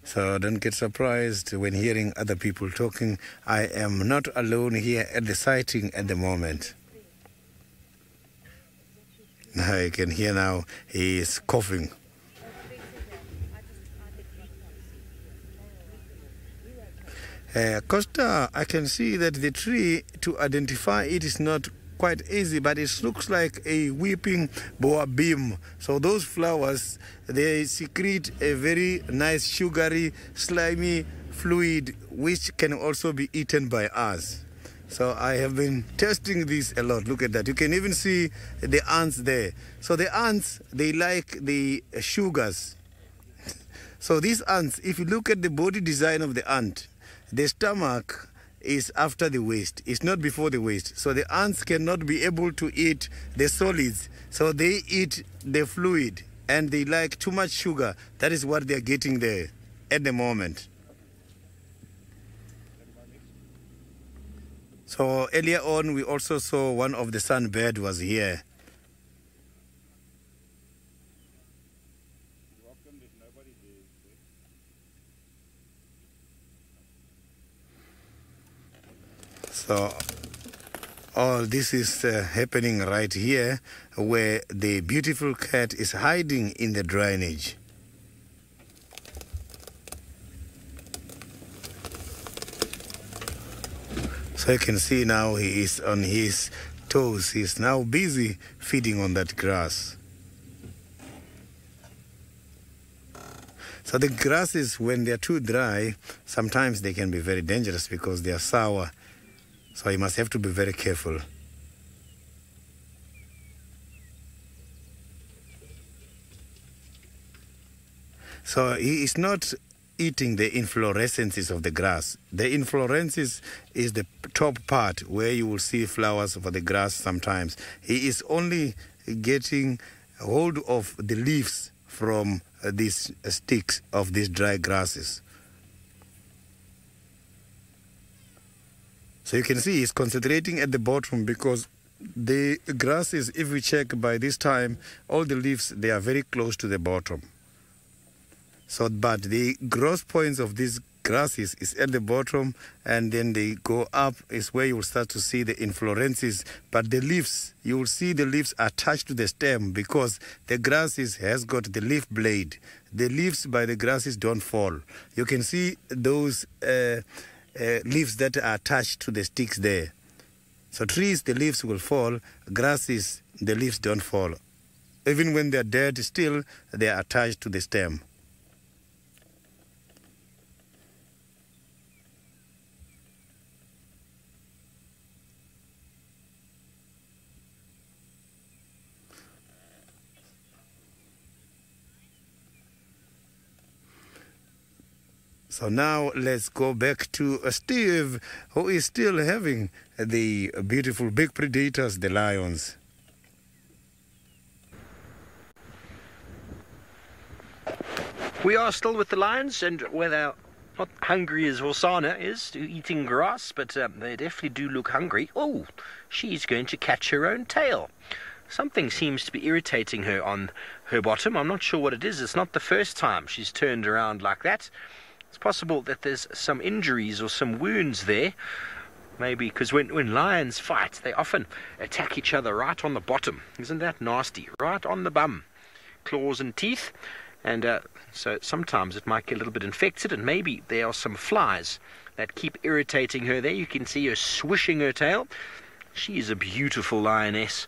So don't get surprised when hearing other people talking. I am not alone here at the sighting at the moment. Now you can hear now he is coughing. Costa, I can see that the tree, to identify it is not quite easy, but it looks like a weeping boa beam. So those flowers, they secrete a very nice sugary, slimy fluid which can also be eaten by us. So I have been testing this a lot. Look at that. You can even see the ants there. So the ants, they like the sugars. So these ants, if you look at the body design of the ant, the stomach is after the waist. It's not before the waist. So the ants cannot be able to eat the solids. So they eat the fluid and they like too much sugar. That is what they're getting there at the moment. So earlier on, we also saw one of the sunbird was here. So all this is happening right here where the beautiful cat is hiding in the drainage. So you can see now he is on his toes. He's now busy feeding on that grass. So the grasses, when they're too dry, sometimes they can be very dangerous because they are sour. So you must have to be very careful. So he is not eating the inflorescences of the grass. The inflorescences is the top part where you will see flowers for the grass sometimes. He is only getting hold of the leaves from these sticks of these dry grasses. So you can see he's concentrating at the bottom because the grasses, if we check by this time, all the leaves, they are very close to the bottom. So, but the gross points of these grasses is at the bottom, and then they go up is where you will start to see the inflorescences. But the leaves, you will see the leaves attached to the stem because the grasses has got the leaf blade. The leaves by the grasses don't fall. You can see those leaves that are attached to the sticks there. So trees, the leaves will fall. Grasses, the leaves don't fall. Even when they're dead, still they are attached to the stem. So now let's go back to Steve, who is still having the beautiful big predators, the lions. We are still with the lions, and where they're not hungry as Hosanna is, eating grass, but they definitely do look hungry. Oh, she's going to catch her own tail. Something seems to be irritating her on her bottom. I'm not sure what it is. It's not the first time she's turned around like that. It's possible that there's some injuries or some wounds there. Maybe because when lions fight, they often attack each other right on the bottom. Isn't that nasty? Right on the bum. Claws and teeth. And so sometimes it might get a little bit infected, and maybe there are some flies that keep irritating her there. You can see her swishing her tail. She is a beautiful lioness.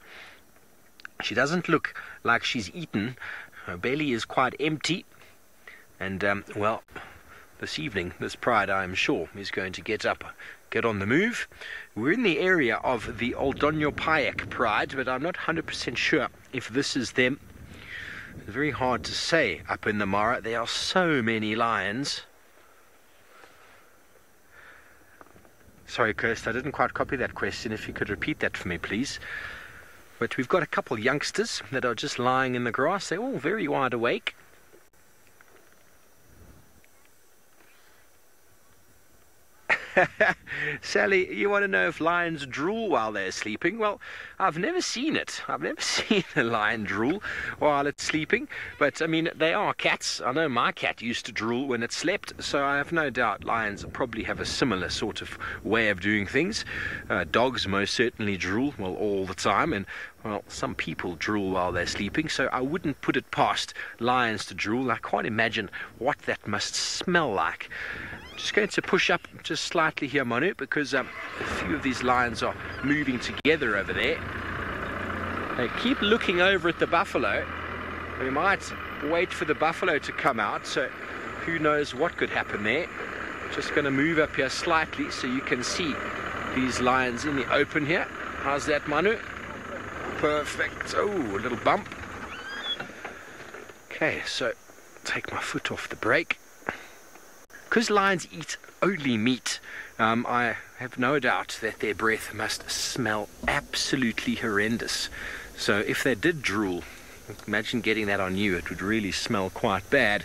She doesn't look like she's eaten. Her belly is quite empty. And, well, this evening, this pride, I am sure, is going to get up, get on the move. We're in the area of the Oldonyo Payak pride, but I'm not 100% sure if this is them. It's very hard to say up in the Mara. There are so many lions. Sorry, Kirst, I didn't quite copy that question. If you could repeat that for me, please. But we've got a couple youngsters that are just lying in the grass. They're all very wide awake. Sally, you want to know if lions drool while they're sleeping? Well, I've never seen it. I've never seen a lion drool while it's sleeping. But, I mean, they are cats. I know my cat used to drool when it slept, so I have no doubt lions probably have a similar sort of way of doing things. Dogs most certainly drool, well, all the time, and well, some people drool while they're sleeping, so I wouldn't put it past lions to drool. I can't imagine what that must smell like. Just going to push up just slightly here, Manu, because a few of these lions are moving together over there. They keep looking over at the buffalo. We might wait for the buffalo to come out, so who knows what could happen there. Just going to move up here slightly so you can see these lions in the open here. How's that, Manu? Perfect. Oh, a little bump. Okay, so take my foot off the brake. Because lions eat only meat, I have no doubt that their breath must smell absolutely horrendous. So if they did drool, imagine getting that on you. It would really smell quite bad.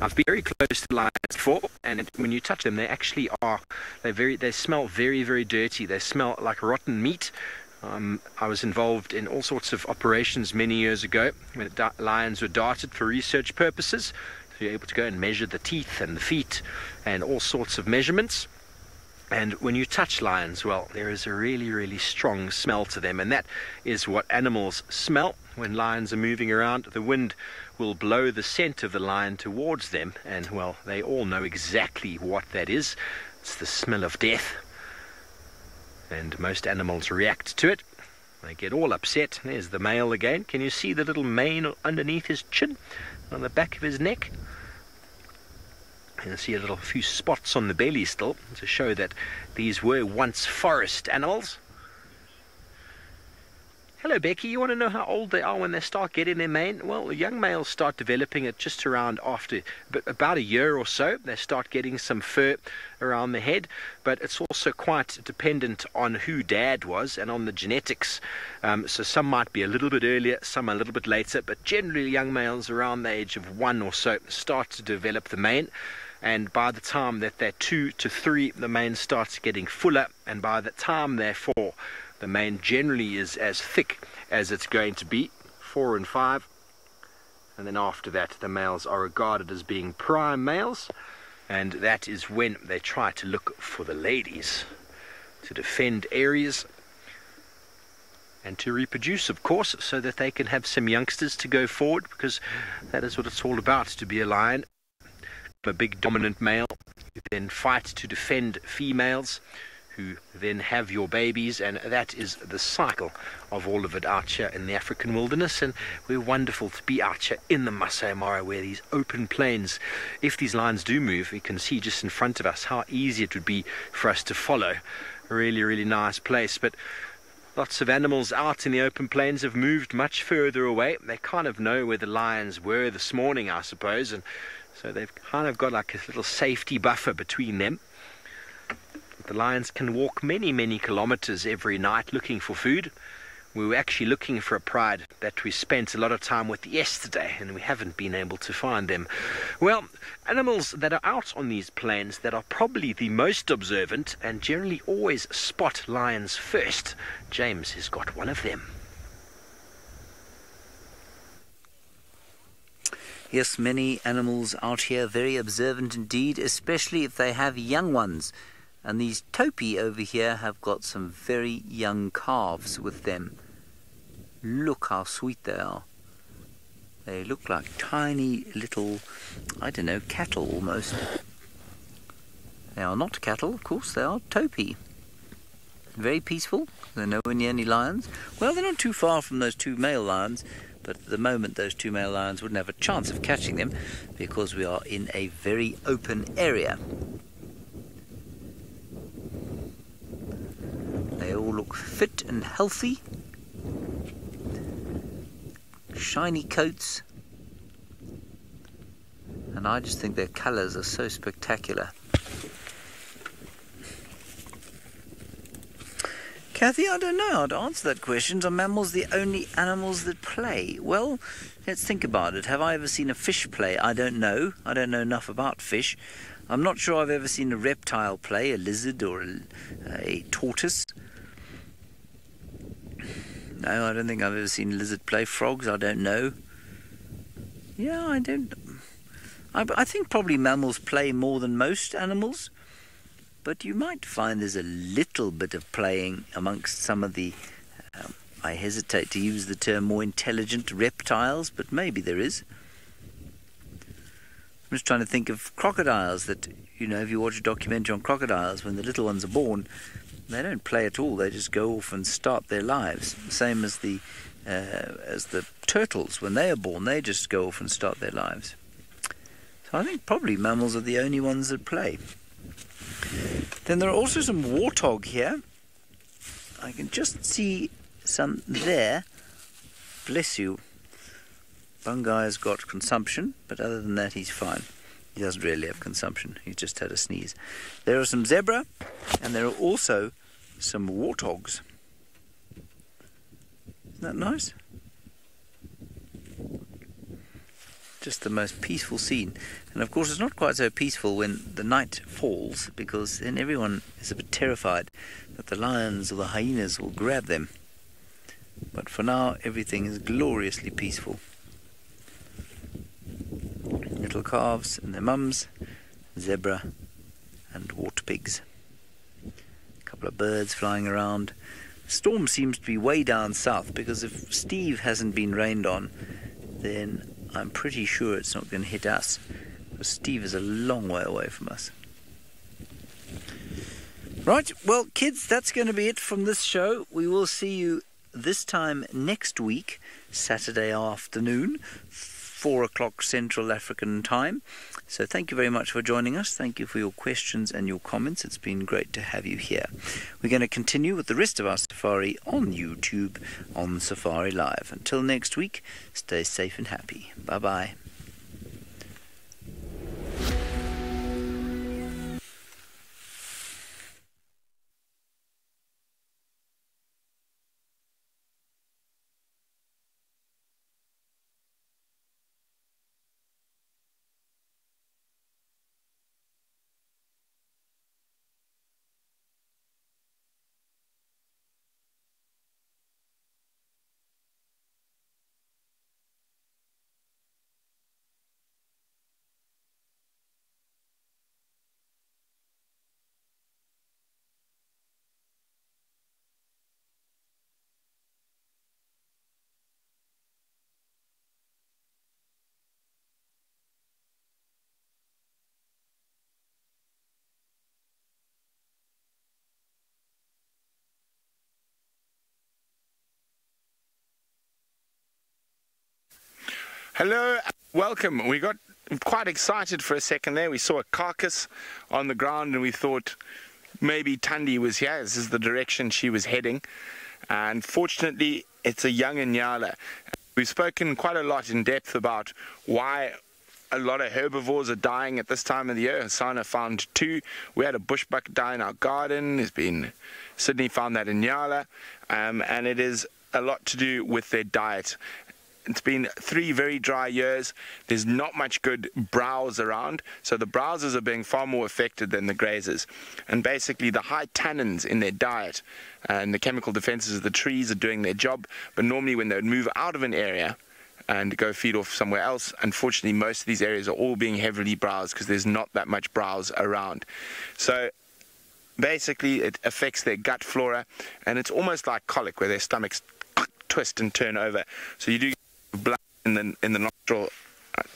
I've been very close to lions before, and when you touch them, they actually are, they smell very, very dirty. They smell like rotten meat. I was involved in all sorts of operations many years ago when lions were darted for research purposes. So you're able to go and measure the teeth and the feet and all sorts of measurements. And when you touch lions, well, there is a really, really strong smell to them, and that is what animals smell. When lions are moving around, the wind will blow the scent of the lion towards them, and well, they all know exactly what that is. It's the smell of death. and most animals react to it. They get all upset. There's the male again. Can you see the little mane underneath his chin, on the back of his neck? You can see a little few spots on the belly still to show that these were once forest animals. Hello Becky, you want to know how old they are when they start getting their mane? Well, young males start developing it just around after about a year or so. They start getting some fur around the head, but it's also quite dependent on who dad was and on the genetics. So some might be a little bit earlier, some a little bit later, but generally young males around the age of 1 or so start to develop the mane. And by the time that they're 2 to 3, the mane starts getting fuller, and by the time they're 4, the mane generally is as thick as it's going to be, 4 and 5. And then after that, the males are regarded as being prime males, and that is when they try to look for the ladies to defend areas and to reproduce, of course, so that they can have some youngsters to go forward, because that is what it's all about, to be a lion. A big dominant male, you then fight to defend females, who then have your babies, and that is the cycle of all of it out here in the African wilderness. And we're wonderful to be out here in the Masai Mara, where these open plains, if these lions do move, we can see just in front of us how easy it would be for us to follow. A really, really nice place. But lots of animals out in the open plains have moved much further away. They kind of know where the lions were this morning, I suppose, and so they've kind of got like a little safety buffer between them. The lions can walk many, many kilometers every night looking for food. We were actually looking for a pride that we spent a lot of time with yesterday, and we haven't been able to find them. Well, animals that are out on these plains that are probably the most observant and generally always spot lions first. James has got one of them. Yes, many animals out here very observant indeed, especially if they have young ones. And these topi over here have got some very young calves with them. Look how sweet they are. They look like tiny little, I don't know, cattle almost. They are not cattle, of course, they are topi. Very peaceful. They're nowhere near any lions. Well, they're not too far from those 2 male lions, but at the moment those 2 male lions wouldn't have a chance of catching them because we are in a very open area. They all look fit and healthy. Shiny coats. And I just think their colours are so spectacular. Kathy, I don't know how to answer that question. Are mammals the only animals that play? Well, let's think about it. Have I ever seen a fish play? I don't know. I don't know enough about fish. I'm not sure I've ever seen a reptile play, a lizard or a tortoise. No, I don't think I've ever seen a lizard play. Frogs, I don't know. Yeah, I don't. I think probably mammals play more than most animals. But you might find there's a little bit of playing amongst some of the, I hesitate to use the term more intelligent reptiles, but maybe there is. I'm just trying to think of crocodiles that, you know, if you watch a documentary on crocodiles, when the little ones are born, they don't play at all. They just go off and start their lives. Same as the turtles. When they are born, they just go off and start their lives. So I think probably mammals are the only ones that play. Then there are also some warthog here. I can just see some there. Bless you. Bungai has got consumption, but other than that he's fine. He doesn't really have consumption. He's just had a sneeze. There are some zebra, and there are also some warthogs. Isn't that nice? Just the most peaceful scene. And of course it's not quite so peaceful when the night falls, because then everyone is a bit terrified that the lions or the hyenas will grab them. But for now everything is gloriously peaceful. Little calves and their mums, zebra and water pigs. A couple of birds flying around. The storm seems to be way down south, because if Steve hasn't been rained on, then I'm pretty sure it's not going to hit us, because Steve is a long way away from us. Right, well, kids, that's going to be it from this show. We will see you this time next week, Saturday afternoon, 4 o'clock Central African time. So thank you very much for joining us. Thank you for your questions and your comments. It's been great to have you here. We're going to continue with the rest of our safari on YouTube on Safari Live. Until next week, stay safe and happy. Bye-bye. Hello, welcome. We got quite excited for a second there. We saw a carcass on the ground and we thought maybe Thandi was here. This is the direction she was heading. And fortunately, it's a young Inyala. We've spoken quite a lot in depth about why a lot of herbivores are dying at this time of the year. Hasana found 2. We had a bushbuck die in our garden. Sydney found that Inyala. And it is a lot to do with their diet. It's been 3 very dry years. There's not much good browse around, so the browsers are being far more affected than the grazers. And basically the high tannins in their diet and the chemical defenses of the trees are doing their job, but normally when they would move out of an area and go feed off somewhere else, unfortunately most of these areas are all being heavily browsed because there's not that much browse around. So basically it affects their gut flora, and it's almost like colic where their stomachs twist and turn over. So you do blood in the nostril.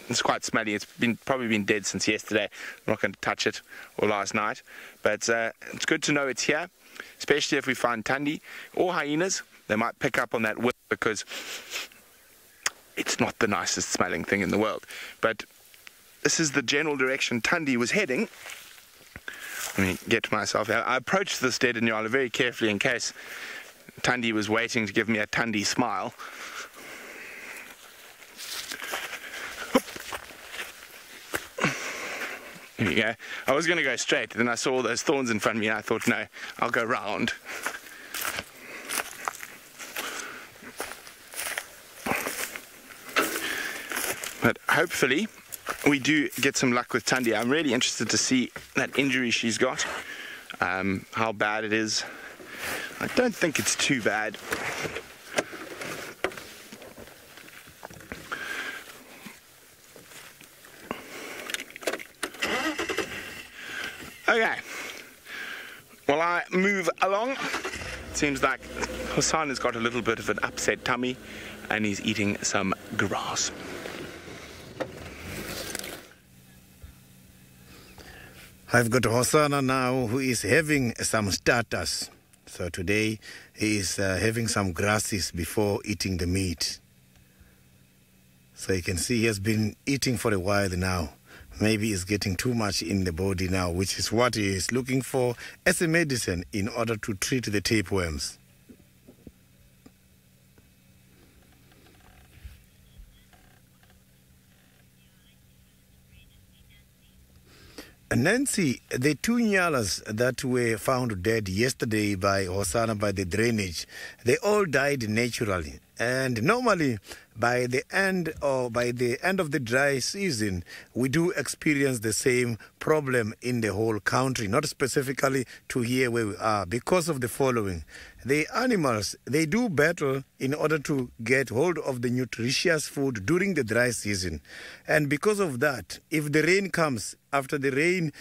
It's quite smelly. It's probably been dead since yesterday. I'm not going to touch it, or last night, but it's good to know it's here, especially if we find Thandi or hyenas. They might pick up on that whiff because it's not the nicest smelling thing in the world. But this is the general direction Thandi was heading. Let me get myself out. I approached this dead Inyala very carefully in case Thandi was waiting to give me a Thandi smile. Here we go. I was going to go straight, then I saw all those thorns in front of me and I thought, no, I'll go round. But hopefully we do get some luck with Thandi. I'm really interested to see that injury she's got, how bad it is. I don't think it's too bad. Okay, well, I move along. It seems like Hassan has got a little bit of an upset tummy and he's eating some grass. I've got Hosanna now who is having some starters. So today he is having some grasses before eating the meat. So you can see he has been eating for a while now. Maybe he's getting too much in the body now, which is what he is looking for as a medicine in order to treat the tapeworms. Nancy, the 2 nyalas that were found dead yesterday by Hosanna by the drainage, they all died naturally. And normally, by the end of the dry season, we do experience the same problem in the whole country, not specifically to here where we are, because of the following. The animals, they do battle in order to get hold of the nutritious food during the dry season. And because of that, if the rain comes, after the rain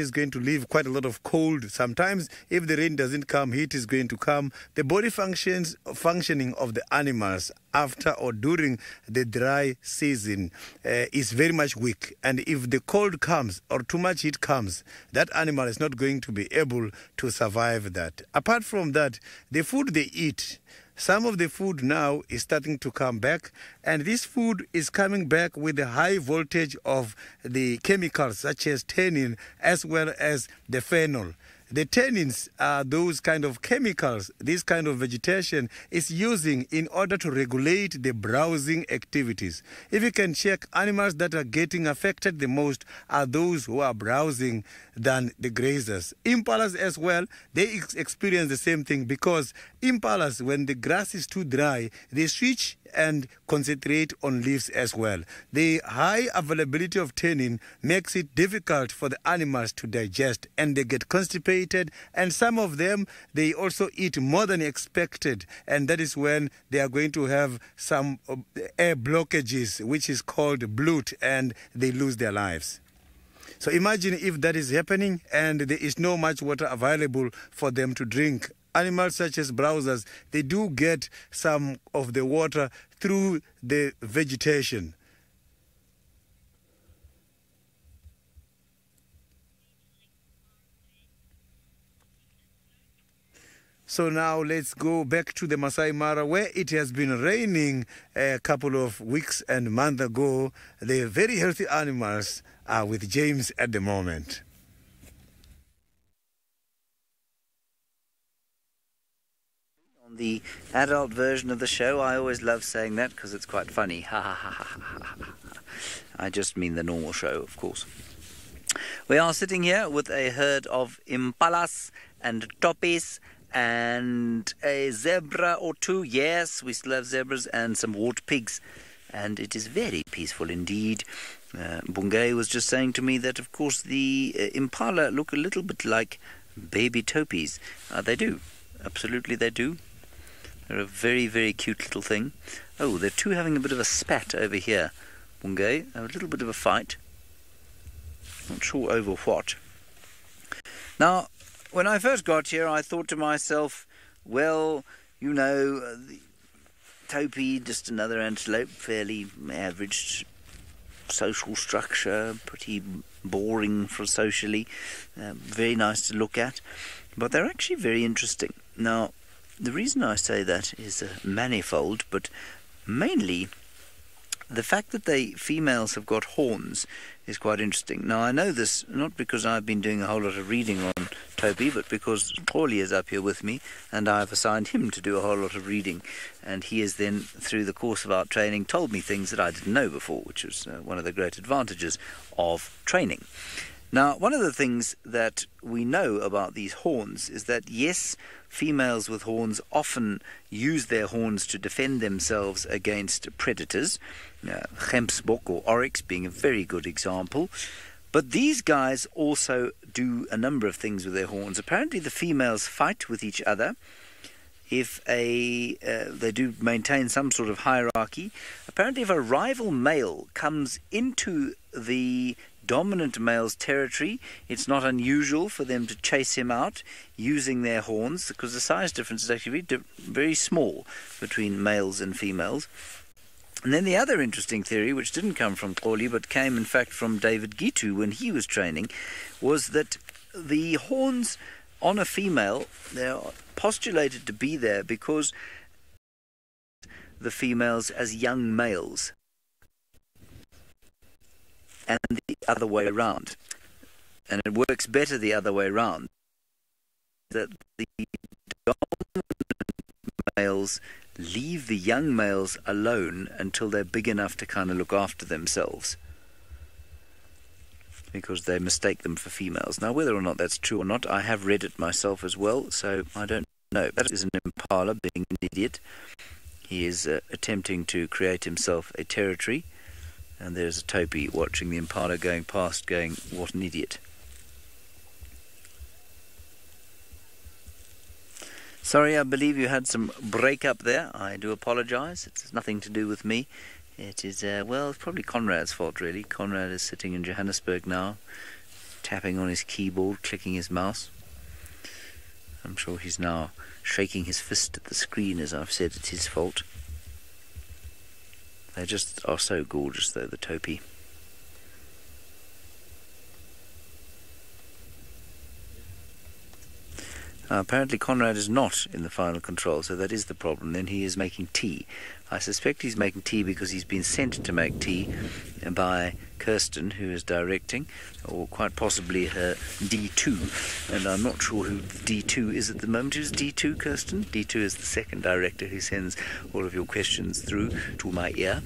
is going to leave quite a lot of cold. Sometimes, if the rain doesn't come, heat is going to come. The body functioning of the animal animals after or during the dry season is very much weak. And if the cold comes or too much heat comes, that animal is not going to be able to survive that. Apart from that, the food they eat, some of the food now is starting to come back, and this food is coming back with the high voltage of the chemicals such as tannin as well as the phenol. The tannins are those kind of chemicals this kind of vegetation is using in order to regulate the browsing activities. If you can check, animals that are getting affected the most are those who are browsing than the grazers. Impalas as well, they experience the same thing, because impalas, when the grass is too dry, they switch and concentrate on leaves as well. The high availability of tannin makes it difficult for the animals to digest, and they get constipated, and some of them, they also eat more than expected, and that is when they are going to have some air blockages, which is called bloat, and they lose their lives. So imagine if that is happening and there is no much water available for them to drink. Animals such as browsers, they do get some of the water through the vegetation. So now let's go back to the Masai Mara, where it has been raining a couple of weeks and months ago. The very healthy animals are with James at the moment. On the adult version of the show, I always love saying that because it's quite funny. Ha ha ha ha ha ha. I just mean the normal show, of course. We are sitting here with a herd of impalas and toppies and a zebra or two. Yes, we still have zebras and some wart pigs, and it is very peaceful indeed. Bungay was just saying to me that, of course, the impala look a little bit like baby topies. They do. Absolutely they do. They're a very, very cute little thing. Oh, they're two having a bit of a spat over here. Bungay, a little bit of a fight. Not sure over what. Now, when I first got here, I thought to myself, well, you know, the topi, just another antelope, fairly average social structure, pretty boring for socially, very nice to look at, but they're actually very interesting. Now, the reason I say that is manifold, but mainly the fact that the females have got horns is quite interesting. Now, I know this not because I've been doing a whole lot of reading on topi, but because Paulie is up here with me, and I've assigned him to do a whole lot of reading, and he has then, through the course of our training, told me things that I didn't know before, which was one of the great advantages of training. Now, one of the things that we know about these horns is that, yes, females with horns often use their horns to defend themselves against predators, Gemsbok or oryx being a very good example. But these guys also do a number of things with their horns. Apparently the females fight with each other. If they do maintain some sort of hierarchy. Apparently if a rival male comes into the dominant male's territory, it's not unusual for them to chase him out using their horns, because the size difference is actually very small between males and females. And then the other interesting theory, which didn't come from Koli but came in fact from David Gitu when he was training, was that the horns on a female, they're postulated to be there because the females as young males, and the other way around. And it works better the other way around, that the dominant males leave the young males alone until they're big enough to kind of look after themselves, because they mistake them for females. Now, whether or not that's true or not, I have read it myself as well, so I don't know. That is an impala being an idiot. He is attempting to create himself a territory, and there's a topi watching the impala going past, going, what an idiot. Sorry, I believe you had some break-up there. I do apologise. It's nothing to do with me. It is, well, it's probably Conrad's fault, really. Conrad is sitting in Johannesburg now, tapping on his keyboard, clicking his mouse. I'm sure he's now shaking his fist at the screen as I've said it's his fault. They just are so gorgeous, though, the taupi. Apparently Conrad is not in the final control, so that is the problem. Then he is making tea. I suspect he's making tea because he's been sent to make tea by Kirsten, who is directing, or quite possibly her D2. And I'm not sure who D2 is at the moment. Who's D2, Kirsten? D2 is the second director who sends all of your questions through to my ear.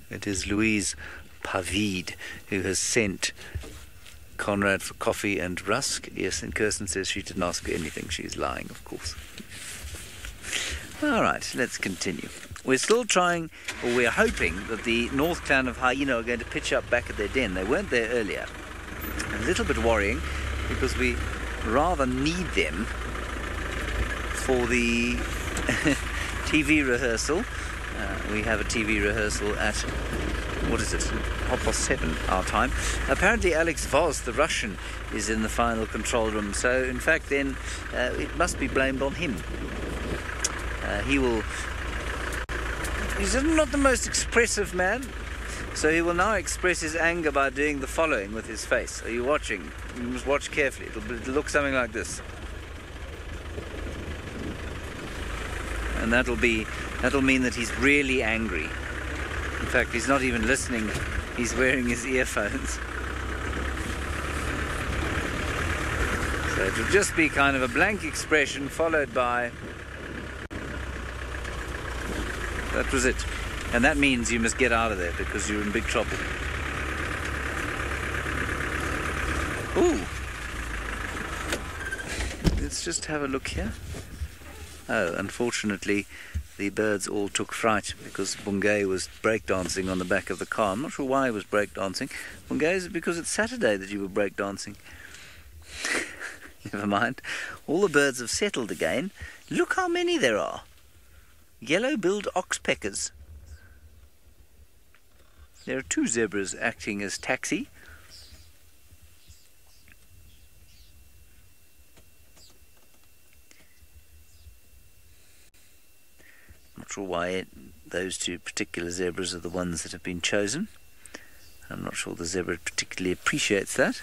It is Louise Pavid who has sent Conrad for coffee and rusk. Yes, and Kirsten says she didn't ask for anything. She's lying, of course. All right, let's continue. We're still trying, or we're hoping, that the North Clan of Hyena are going to pitch up back at their den. They weren't there earlier. A little bit worrying, because we rather need them for the TV rehearsal. We have a TV rehearsal at, what is it, 7:30 our time. Apparently Alex Voss, the Russian, is in the final control room, so in fact then it must be blamed on him. He's not the most expressive man, so he will now express his anger by doing the following with his face. Are you watching? You must watch carefully. It'll look something like this. And that'll mean that he's really angry. In fact, he's not even listening. He's wearing his earphones. So it'll just be kind of a blank expression followed by... That was it. And that means you must get out of there because you're in big trouble. Ooh. Let's just have a look here. Oh, unfortunately, the birds all took fright because Bungay was breakdancing on the back of the car. I'm not sure why he was breakdancing. Bungay, is it because it's Saturday that you were breakdancing? Never mind. All the birds have settled again. Look how many there are. Yellow-billed oxpeckers. There are 2 zebras acting as taxi. Not sure why those 2 particular zebras are the ones that have been chosen. I'm not sure the zebra particularly appreciates that.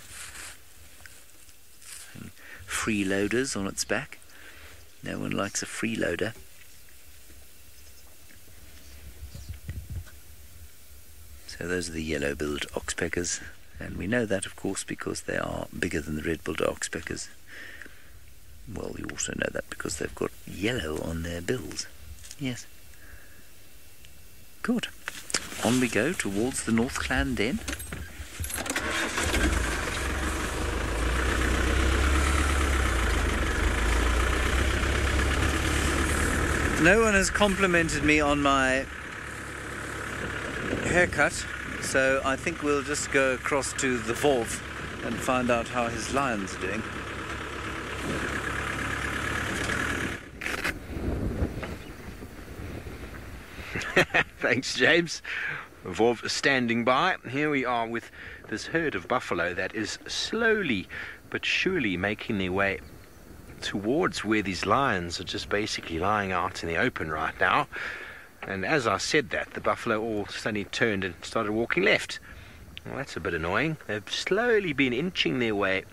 And freeloaders on its back. No one likes a freeloader. So those are the yellow-billed oxpeckers, and we know that, of course, because they are bigger than the red-billed oxpeckers. Well, you also know that because they've got yellow on their bills. Yes. Good. On we go towards the North Clan Den. No one has complimented me on my haircut, so I think we'll just go across to the Vov and find out how his lions are doing. Thanks, James. Vov standing by. Here we are with this herd of buffalo that is slowly but surely making their way towards where these lions are just basically lying out in the open right now. And as I said that, the buffalo all suddenly turned and started walking left. Well, that's a bit annoying. They've slowly been inching their way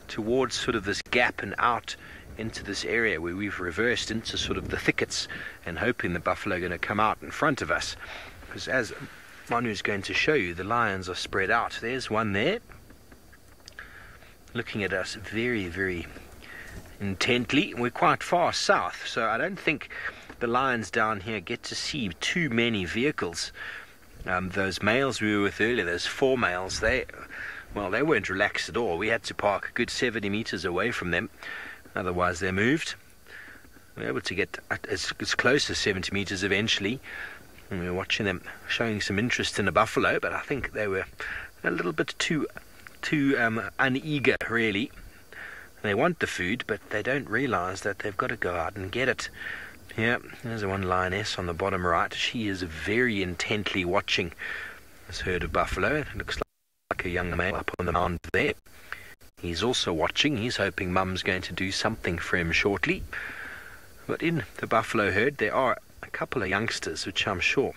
towards sort of this gap and out into this area where we've reversed into sort of the thickets and hoping the buffalo are going to come out in front of us. Because as Manu's going to show you, the lions are spread out. There's one there, looking at us very, very intently. We're quite far south, so I don't think the lions down here get to see too many vehicles. Those males we were with earlier, those 4 males, they weren't relaxed at all. We had to park a good 70 meters away from them, otherwise they moved. We were able to get as close as 70 meters eventually, and we were watching them showing some interest in a buffalo, but I think they were a little bit too uneager, really. They want the food, but they don't realize that they've got to go out and get it. Yeah, there's one lioness on the bottom right. She is very intently watching this herd of buffalo. It looks like a young male up on the mound there. He's also watching. He's hoping Mum's going to do something for him shortly. But in the buffalo herd, there are a couple of youngsters, which I'm sure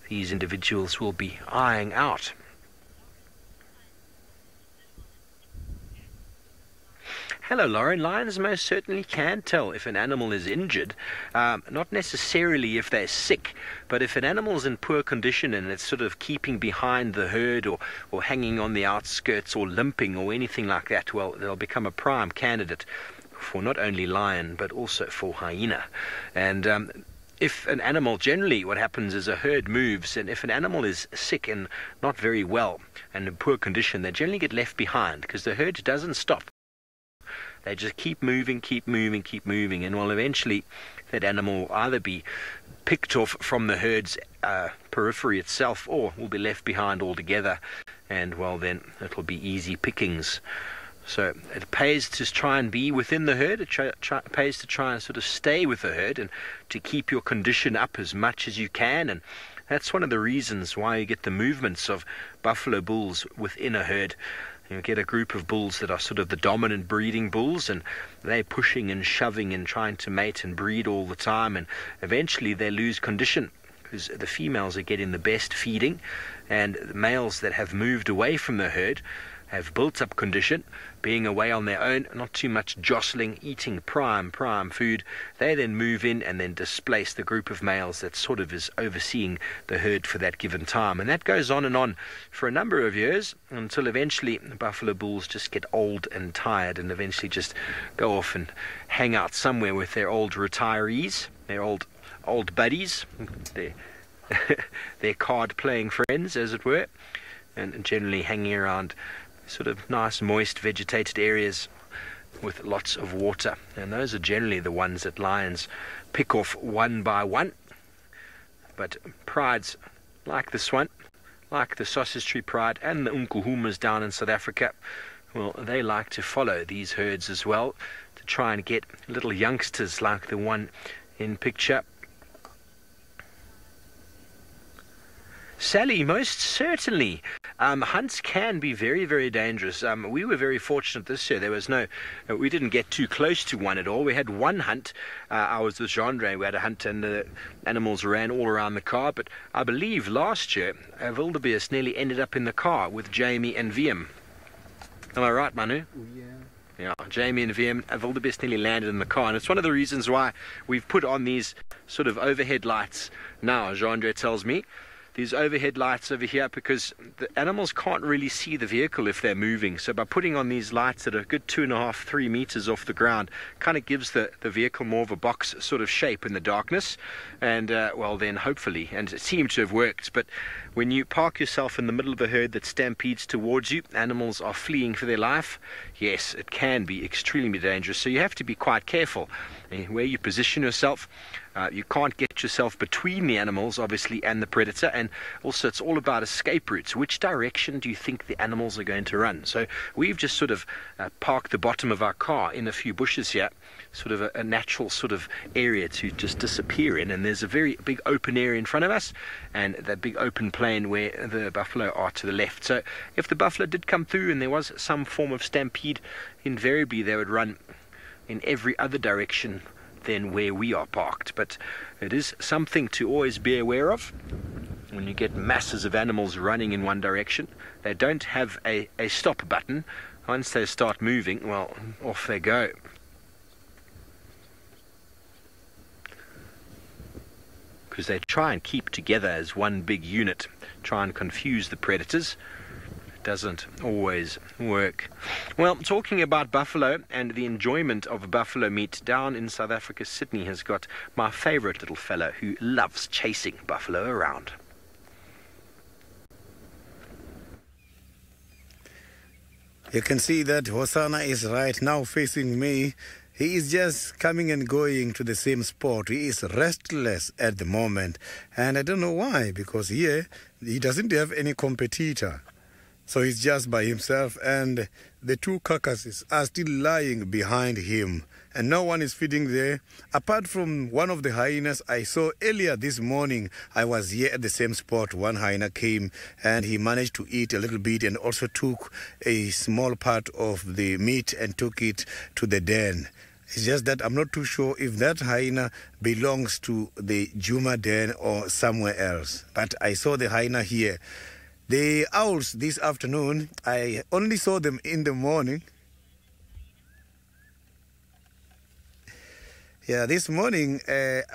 these individuals will be eyeing out. Hello, Lauren. Lions most certainly can tell if an animal is injured, not necessarily if they're sick, but if an animal's in poor condition and it's sort of keeping behind the herd or hanging on the outskirts or limping or anything like that, well, they'll become a prime candidate for not only lion but also for hyena. And if an animal, generally what happens is a herd moves, and if an animal is sick and not very well and in poor condition, they generally get left behind because the herd doesn't stop. They just keep moving, and well, eventually that animal will either be picked off from the herd's periphery itself or will be left behind altogether, and well, then it'll be easy pickings. So it pays to try and be within the herd. It pays to try and sort of stay with the herd and to keep your condition up as much as you can, and that's one of the reasons why you get the movements of buffalo bulls within a herd. You get a group of bulls that are sort of the dominant breeding bulls, and they're pushing and shoving and trying to mate and breed all the time, and eventually they lose condition because the females are getting the best feeding, and the males that have moved away from the herd have built up condition, being away on their own, not too much jostling, eating prime food. They then move in and then displace the group of males that sort of is overseeing the herd for that given time. And that goes on for a number of years until eventually the buffalo bulls just get old and tired and eventually just go off and hang out somewhere with their old retirees, their old buddies, their card-playing friends, as it were, and generally hanging around sort of nice, moist, vegetated areas with lots of water. And those are generally the ones that lions pick off one by one. But prides like this one, like the sausage tree pride and the unkuhumas down in South Africa, well, they like to follow these herds as well to try and get little youngsters like the one in picture. Sally, most certainly. Hunts can be very, very dangerous. We were very fortunate this year. We didn't get too close to one at all. We had one hunt. I was with Jean-Andre. We had a hunt and the animals ran all around the car. But I believe last year, a wildebeest nearly ended up in the car with Jamie and VM. Am I right, Manu? Yeah, Jamie and VM, a wildebeest nearly landed in the car. And it's one of the reasons why we've put on these sort of overhead lights now, Jean-Andre tells me. These overhead lights over here, because the animals can't really see the vehicle if they're moving. So by putting on these lights that are a good 2.5-3 meters off the ground, kind of gives the vehicle more of a box sort of shape in the darkness. And well, then hopefully, and it seemed to have worked, but when you park yourself in the middle of a herd that stampedes towards you, animals are fleeing for their life. Yes, it can be extremely dangerous. So you have to be quite careful where you position yourself. You can't get yourself between the animals, obviously, and the predator. And also, it's all about escape routes. Which direction do you think the animals are going to run? So we've just sort of parked the bottom of our car in a few bushes here, sort of a natural sort of area to just disappear in. And there's a very big open area in front of us, and that big open plain where the buffalo are to the left. So if the buffalo did come through and there was some form of stampede, invariably they would run in every other direction than where we are parked. But it is something to always be aware of when you get masses of animals running in one direction. They don't have a stop button. Once they start moving, well, off they go. Because they try and keep together as one big unit, try and confuse the predators. Doesn't always work. Well, talking about buffalo and the enjoyment of buffalo meat, down in South Africa, Sydney has got my favorite little fellow who loves chasing buffalo around. You can see that Hosanna is right now facing me. He is just coming and going to the same spot. He is restless at the moment. And I don't know why, because here he doesn't have any competitor. So he's just by himself, and the two carcasses are still lying behind him. And no one is feeding there. Apart from one of the hyenas I saw earlier this morning, I was here at the same spot. One hyena came and he managed to eat a little bit and also took a small part of the meat and took it to the den. It's just that I'm not too sure if that hyena belongs to the Juma Den or somewhere else. But I saw the hyena here. The owls this afternoon, I only saw them in the morning. Yeah, this morning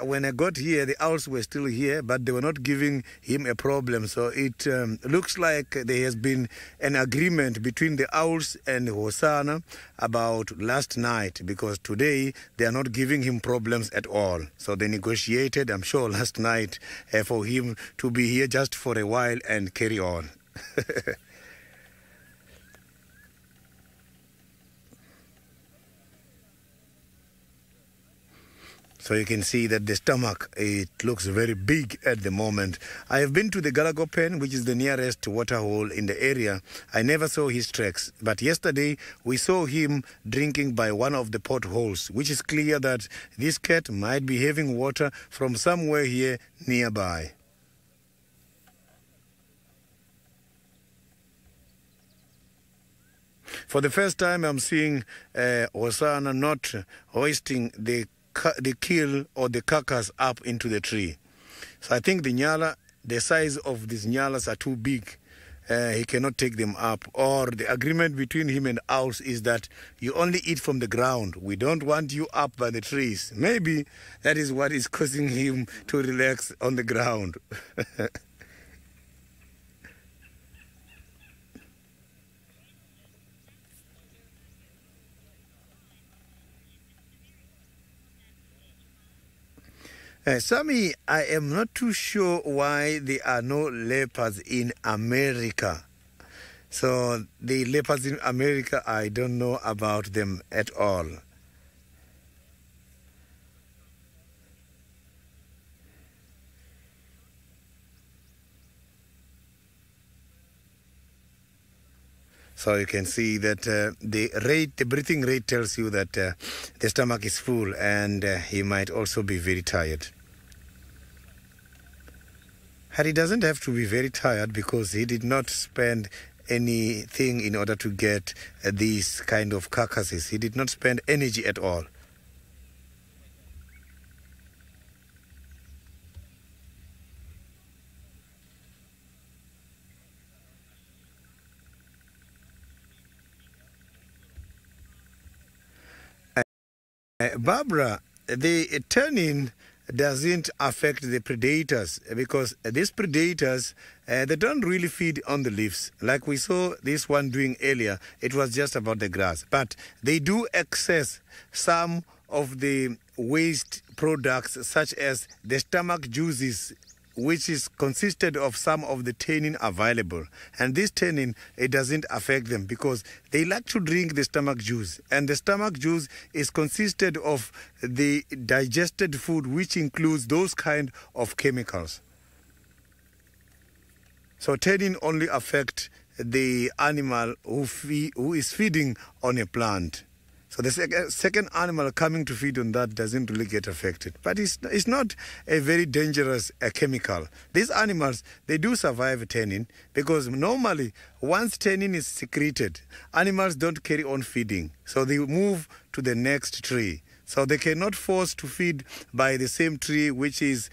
when I got here, the owls were still here, but they were not giving him a problem. So it looks like there has been an agreement between the owls and Hosanna about last night, because today they are not giving him problems at all. So they negotiated, I'm sure, last night for him to be here just for a while and carry on. So you can see that the stomach, it looks very big at the moment. I have been to the Galago Pen, which is the nearest water hole in the area. I never saw his tracks. But yesterday, we saw him drinking by one of the potholes, which is clear that this cat might be having water from somewhere here nearby. For the first time, I'm seeing Hosanna not hoisting the kill or the carcass up into the tree. So I think the nyala, the size of these nyalas are too big. He cannot take them up. Or the agreement between him and owls is that you only eat from the ground. We don't want you up by the trees. Maybe that is what is causing him to relax on the ground. Sammy, I am not too sure why there are no leopards in America. So the leopards in America, I don't know about them at all. So you can see that the breathing rate tells you that the stomach is full, and he might also be very tired. And he doesn't have to be very tired because he did not spend anything in order to get these kind of carcasses. He did not spend energy at all. Barbara, the turning doesn't affect the predators because these predators, they don't really feed on the leaves. Like we saw this one doing earlier, it was just about the grass. But they do access some of the waste products such as the stomach juices, which is consisted of some of the tannin available. And this tannin, it doesn't affect them because they like to drink the stomach juice. And the stomach juice is consisted of the digested food, which includes those kind of chemicals. So tannin only affect the animal who is feeding on a plant. So the second animal coming to feed on that doesn't really get affected. But it's not a very dangerous chemical. These animals, they do survive tannin because normally once tannin is secreted, animals don't carry on feeding. So they move to the next tree. So they cannot force to feed by the same tree which is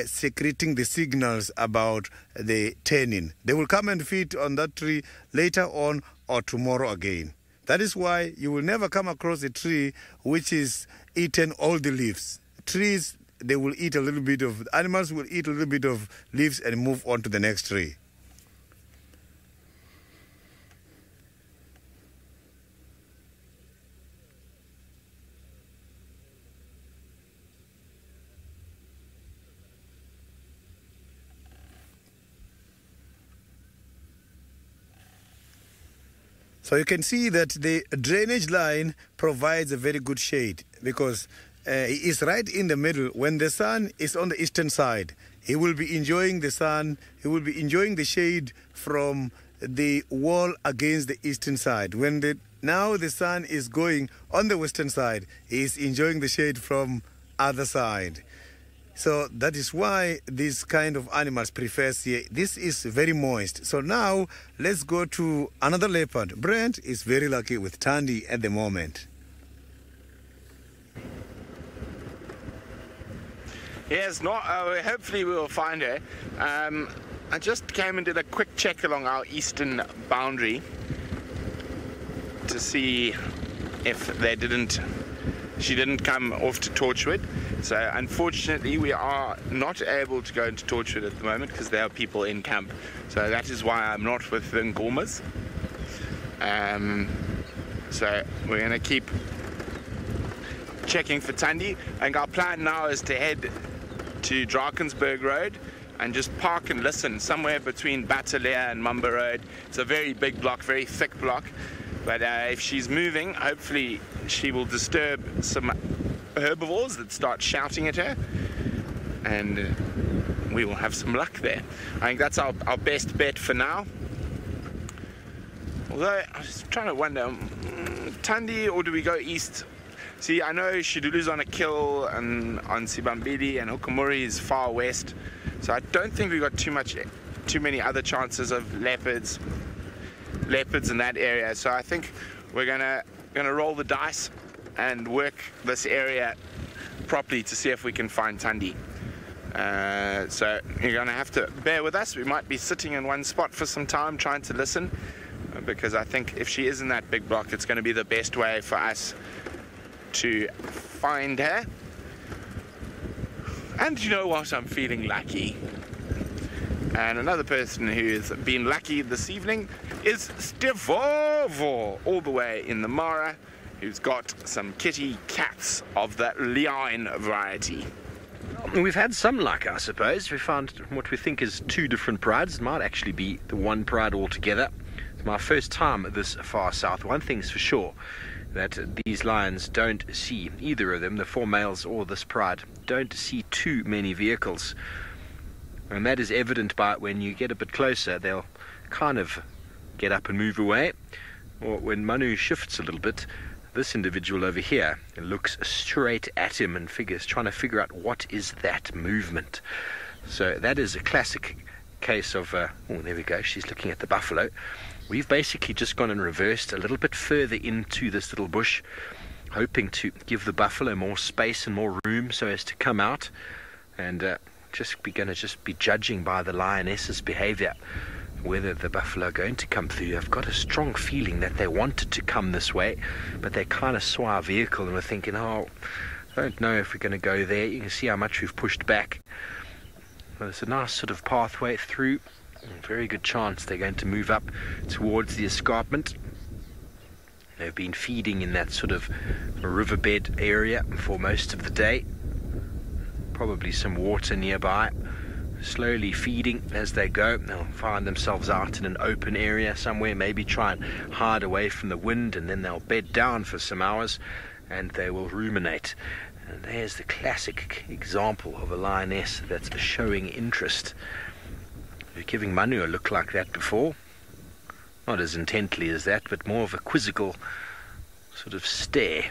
secreting the signals about the tannin. They will come and feed on that tree later on or tomorrow again. That is why you will never come across a tree which is eaten all the leaves. Trees, they will eat a little bit of, animals will eat a little bit of leaves and move on to the next tree. So you can see that the drainage line provides a very good shade because he is right in the middle. When the sun is on the eastern side, he will be enjoying the sun, he will be enjoying the shade from the wall against the eastern side. When now the sun is going on the western side, he is enjoying the shade from other side. So that is why these kind of animals prefer here. This is very moist. So now let's go to another leopard. Brent is very lucky with Tandy at the moment. Yes, not. Hopefully we will find her. I just came and did a quick check along our eastern boundary to see if she didn't come off to Torchwood. So unfortunately we are not able to go into Torchwood at the moment because there are people in camp. So that is why I'm not with the Nkomas. So we're going to keep checking for Thandi. And our plan now is to head to Drakensberg Road and just park and listen somewhere between Batalia and Mamba Road. It's a very big block, very thick block. But if she's moving, hopefully she will disturb some herbivores that start shouting at her, and we will have some luck there. I think that's our best bet for now. Although I was trying to wonder, Thandi, or do we go east? See, I know Shidulu's on a kill and on Sibambili, and Hukumuri is far west, so I don't think we've got too many other chances of leopards in that area. So I think we're gonna roll the dice and work this area properly to see if we can find Thandi. So you're gonna have to bear with us. We might be sitting in one spot for some time trying to listen, because I think if she is in that big block, it's going to be the best way for us to find her. And you know what, I'm feeling lucky. And another person who's been lucky this evening is Stevovo, all the way in the Mara, who's got some kitty cats of the Leine variety. We've had some luck, I suppose. We found what we think is two different prides. It might actually be the one pride altogether. It's my first time this far south. One thing's for sure, that these lions don't see, either of them, the four males or this pride, don't see too many vehicles. And that is evident by when you get a bit closer, they'll kind of get up and move away. Or when Manu shifts a little bit, this individual over here looks straight at him and trying to figure out what is that movement. So that is a classic case of, oh, there we go, she's looking at the buffalo. We've basically just gone and reversed a little bit further into this little bush, hoping to give the buffalo more space and more room so as to come out, and going to be judging by the lioness's behavior whether the buffalo are going to come through. I've got a strong feeling that they wanted to come this way, but they kind of saw our vehicle and were thinking, oh, I don't know if we're going to go there. You can see how much we've pushed back. Well, there's a nice sort of pathway through. Very good chance they're going to move up towards the escarpment. They've been feeding in that sort of riverbed area for most of the day. Probably some water nearby. Slowly feeding as they go. They'll find themselves out in an open area somewhere, maybe try and hide away from the wind, and then they'll bed down for some hours and they will ruminate. And there's the classic example of a lioness that's showing interest. We're giving Manu a look like that before. Not as intently as that, but more of a quizzical sort of stare.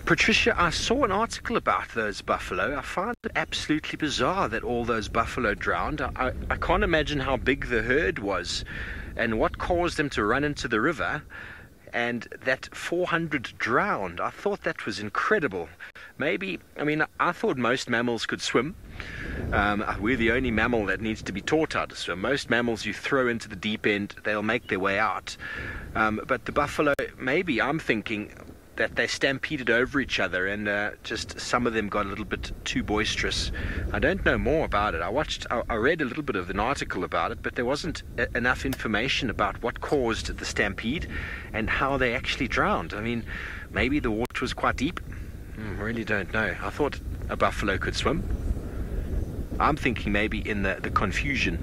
Patricia, I saw an article about those buffalo. I find it absolutely bizarre that all those buffalo drowned. I can't imagine how big the herd was and what caused them to run into the river, and that 400 drowned. I thought that was incredible. I thought most mammals could swim. We're the only mammal that needs to be taught how to swim. Most mammals you throw into the deep end, they'll make their way out. But the buffalo, maybe I'm thinking that they stampeded over each other, and just some of them got a little bit too boisterous. I don't know more about it. I read a little bit of an article about it, but there wasn't enough information about what caused the stampede and how they actually drowned. I mean, maybe the water was quite deep. I really don't know. I thought a buffalo could swim. I'm thinking maybe in the confusion.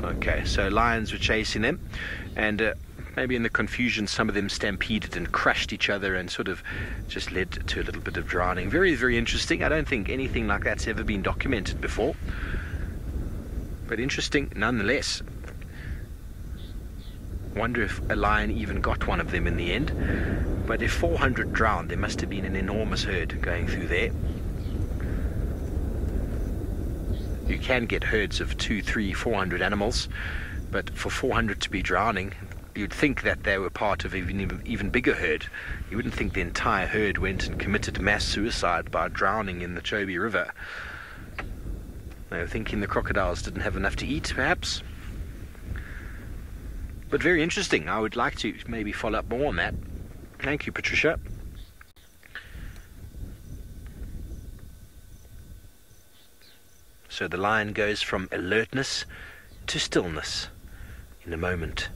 Okay, so lions were chasing them, and maybe in the confusion some of them stampeded and crushed each other and sort of just led to a little bit of drowning. Very, very interesting. I don't think anything like that's ever been documented before, but interesting nonetheless. Wonder if a lion even got one of them in the end. But if 400 drowned, there must have been an enormous herd going through there. you can get herds of 200, 300, 400 animals, but for 400 to be drowning, you'd think that they were part of an even bigger herd. You wouldn't think the entire herd went and committed mass suicide by drowning in the Chobe River. They were thinking the crocodiles didn't have enough to eat, perhaps. But very interesting. I would like to maybe follow up more on that. Thank you, Patricia. So the lion goes from alertness to stillness in a moment.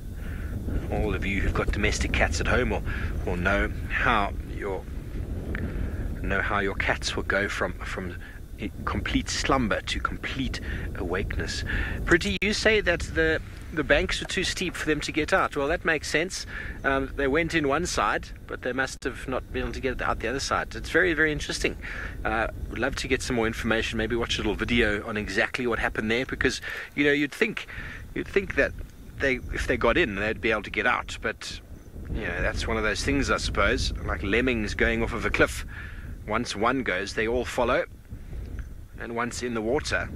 All of you who've got domestic cats at home or know how your cats will go from complete slumber to complete awakeness. Pretty, you say that the banks were too steep for them to get out. Well, that makes sense. They went in one side, but they must have not been able to get out the other side. It's very, very interesting. Would love to get some more information, maybe watch a little video on exactly what happened there, because you'd think that if they got in, they'd be able to get out. But that's one of those things, I suppose, like lemmings going off of a cliff. Once one goes, they all follow. And once in the water,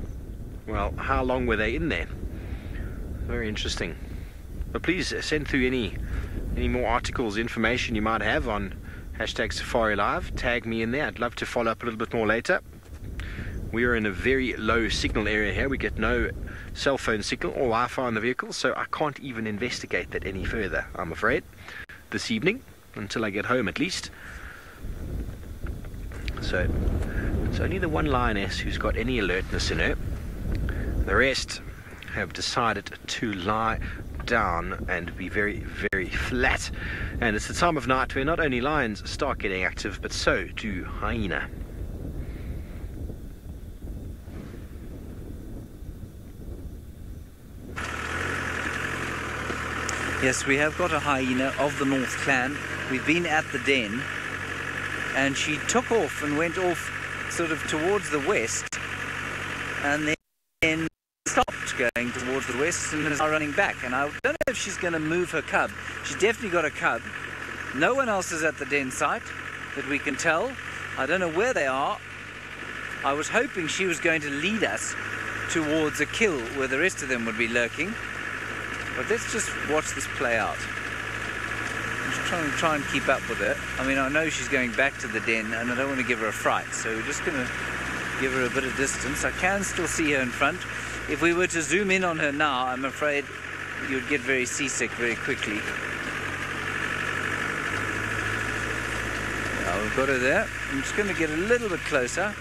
well, how long were they in there? Very interesting. But please send through any more articles, information you might have on #SafariLive. Tag me in there. I'd love to follow up a little bit more later. We are in a very low signal area here. We get no cell phone signal or Wi-Fi on the vehicle, so I can't even investigate that any further, I'm afraid, this evening, until I get home at least. So it's only the one lioness who's got any alertness in her. The rest have decided to lie down and be very, very flat. And it's the time of night where not only lions start getting active, but so do hyena. Yes, we have got a hyena of the North Clan. We've been at the den, and she took off and went off sort of towards the west, and then stopped going towards the west and is now running back. And I don't know if she's going to move her cub. She's definitely got a cub. No one else is at the den site that we can tell. I don't know where they are. I was hoping she was going to lead us towards a kill where the rest of them would be lurking. But let's just watch this play out. I'm just try and keep up with her. I mean, I know she's going back to the den, and I don't want to give her a fright, so we're just going to give her a bit of distance. I can still see her in front. If we were to zoom in on her now, I'm afraid you'd get very seasick very quickly. Yeah, we've got her there. I'm just going to get a little bit closer,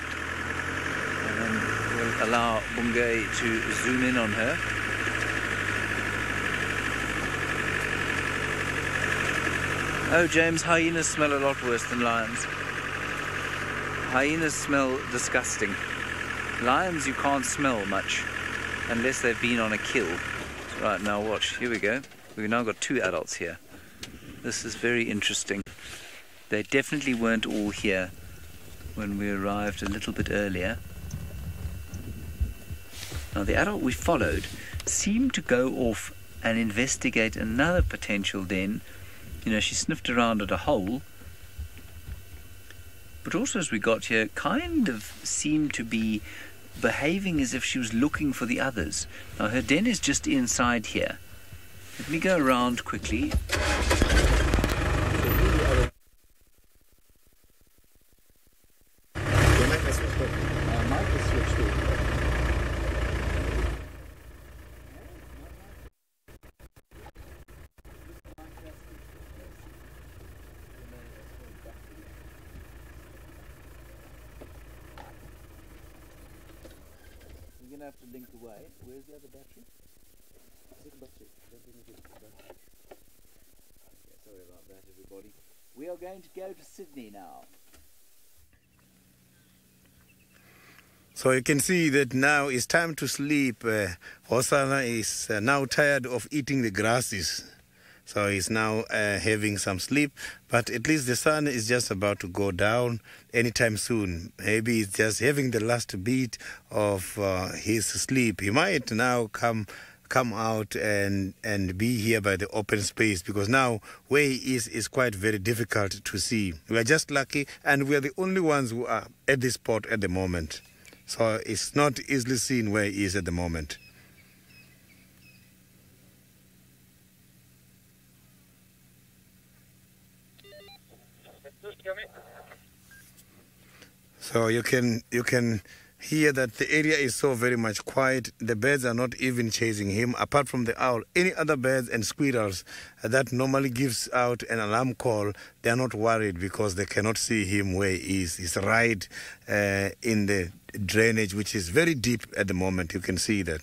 and then we'll allow Bungay to zoom in on her. Oh, James, hyenas smell a lot worse than lions. Hyenas smell disgusting. Lions you can't smell much unless they've been on a kill. Right, now watch. Here we go. We've now got two adults here. This is very interesting. They definitely weren't all here when we arrived a little bit earlier. Now the adult we followed seemed to go off and investigate another potential den. She sniffed around at a hole, but also as we got here, kind of seemed to be behaving as if she was looking for the others. Now her den is just inside here. Let me go around quickly. You're going to have to link away. Where's the other battery? Okay, sorry about that, everybody. We are going to go to Sydney now. So you can see that now it's time to sleep. Hosanna is now tired of eating the grasses. So he's now having some sleep, but at least the sun is just about to go down anytime soon. Maybe he's just having the last beat of his sleep. He might now come out and be here by the open space, because now where he is quite very difficult to see. We are just lucky, and we are the only ones who are at this spot at the moment. So it's not easily seen where he is at the moment. So you can hear that the area is so very much quiet. The birds are not even chasing him, apart from the owl. Any other birds and squirrels that normally gives out an alarm call, they are not worried because they cannot see him where he is. He's right in the drainage, which is very deep at the moment. You can see that.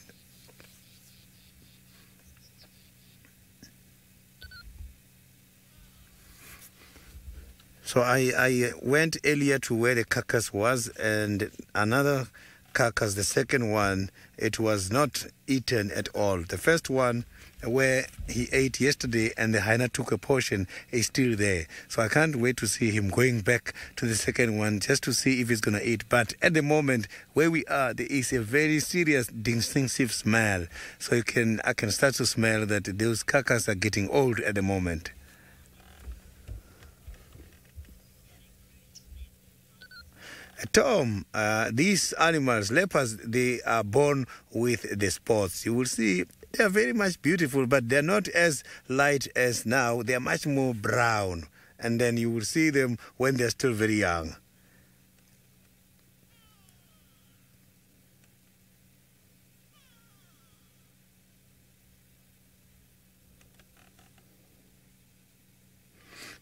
So I went earlier to where the carcass was, and another carcass, the second one, it was not eaten at all. The first one, where he ate yesterday and the hyena took a portion, is still there. So I can't wait to see him going back to the second one just to see if he's going to eat. But at the moment, where we are, there is a very serious distinctive smell. So I can start to smell that those carcasses are getting old at the moment. Tom, these animals, leopards, they are born with the spots. You will see they are very much beautiful, but they're not as light as now. They are much more brown. And then you will see them when they're still very young.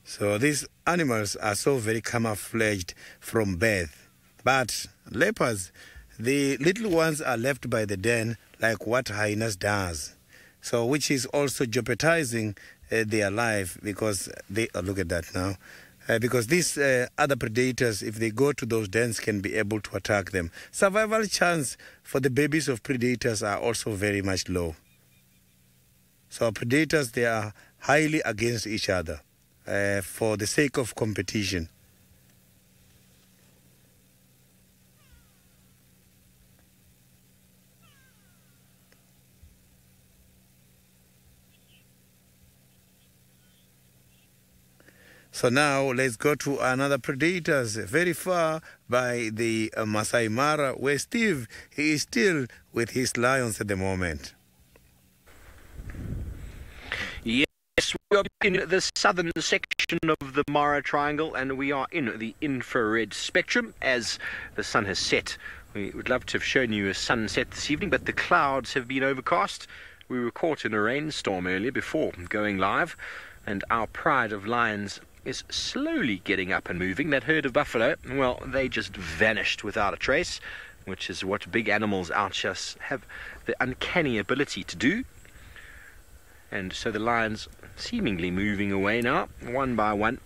So these animals are so very camouflaged from birth. But leopards, the little ones are left by the den like what hyenas does. So which is also jeopardizing their life because they, look at that now. Because these other predators, if they go to those dens, can be able to attack them. Survival chance for the babies of predators are also very much low. So predators, they are highly against each other for the sake of competition. So now let's go to another predators very far by the Masai Mara, where Steve, he is still with his lions at the moment. Yes, we are in the southern section of the Mara Triangle, and we are in the infrared spectrum as the sun has set. We would love to have shown you a sunset this evening, but the clouds have been overcast. We were caught in a rainstorm earlier before going live, and our pride of lions is slowly getting up and moving. That herd of buffalo, well, they just vanished without a trace, which is what big animals out here have the uncanny ability to do. And so the lions seemingly moving away now, one by one,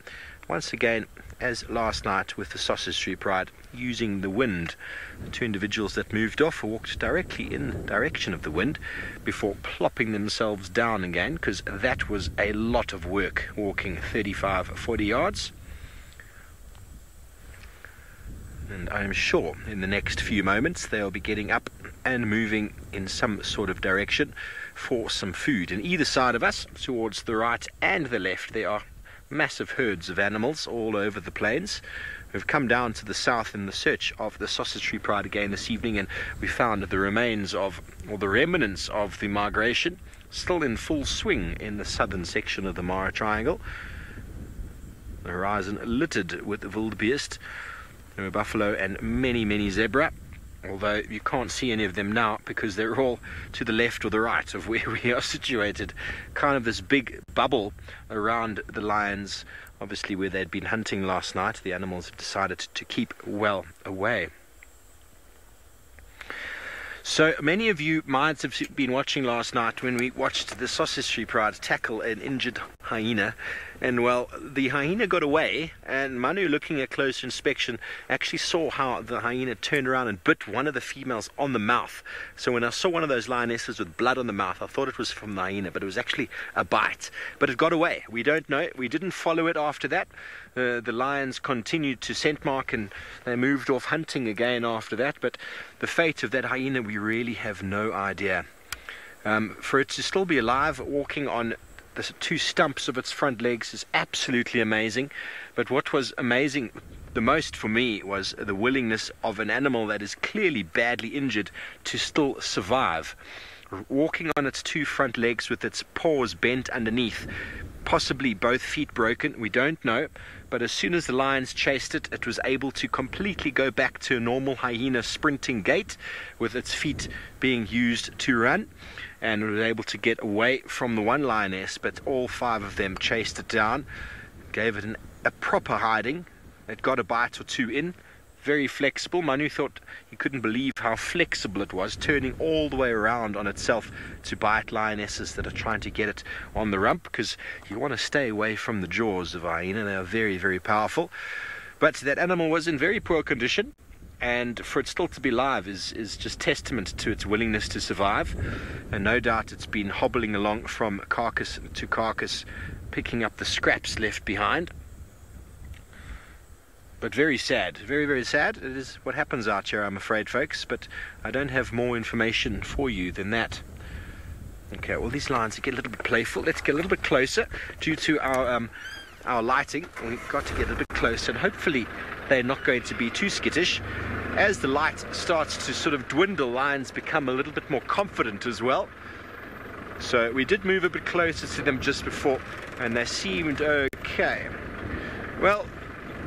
once again, as last night with the Sausage Tree Pride, using the wind. The two individuals that moved off walked directly in the direction of the wind before plopping themselves down again, because that was a lot of work, walking 35-40 yards. And I'm sure in the next few moments they'll be getting up and moving in some sort of direction for some food. And either side of us, towards the right and the left, there are massive herds of animals all over the plains. We've come down to the south in the search of the Sausage Tree Pride again this evening, and we found the remains of, or the remnants of, the migration still in full swing in the southern section of the Mara Triangle. The horizon littered with wildebeest, buffalo, and many zebra, although you can't see any of them now because they're all to the left or the right of where we are situated. Kind of this big bubble around the lions, obviously where they'd been hunting last night. The animals have decided to keep well away. So many of you might have been watching last night when we watched the Sausage Tree Pride tackle an injured hyena, and well, the hyena got away, and Manu, looking at closer inspection, actually saw how the hyena turned around and bit one of the females on the mouth. So when I saw one of those lionesses with blood on the mouth, I thought it was from the hyena, but it was actually a bite. But it got away. We don't know. We didn't follow it after that. The lions continued to scent mark, and they moved off hunting again after that. But the fate of that hyena, we really have no idea. For it to still be alive, walking on the two stumps of its front legs, is absolutely amazing. But what was amazing the most for me was the willingness of an animal that is clearly badly injured to still survive. Walking on its two front legs with its paws bent underneath, possibly both feet broken, we don't know, but as soon as the lions chased it, it was able to completely go back to a normal hyena sprinting gait, with its feet being used to run, and was able to get away from the one lioness, but all 5 of them chased it down, gave it a proper hiding. It got a bite or 2 in. Very flexible. Manu thought he couldn't believe how flexible it was, turning all the way around on itself to bite lionesses that are trying to get it on the rump, because you want to stay away from the jaws of a hyena. They are very, very powerful. But that animal was in very poor condition, and for it still to be live is just testament to its willingness to survive. And no doubt it's been hobbling along from carcass to carcass, picking up the scraps left behind. But very sad, very, very sad. It is what happens out here, I'm afraid, folks, but I don't have more information for you than that. Okay, well, these lions get a little bit playful. Let's get a little bit closer. Due to our lighting, we've got to get a little bit closer, and hopefully they're not going to be too skittish. As the light starts to sort of dwindle, lions become a little bit more confident as well. So we did move a bit closer to them just before, and they seemed okay. Well,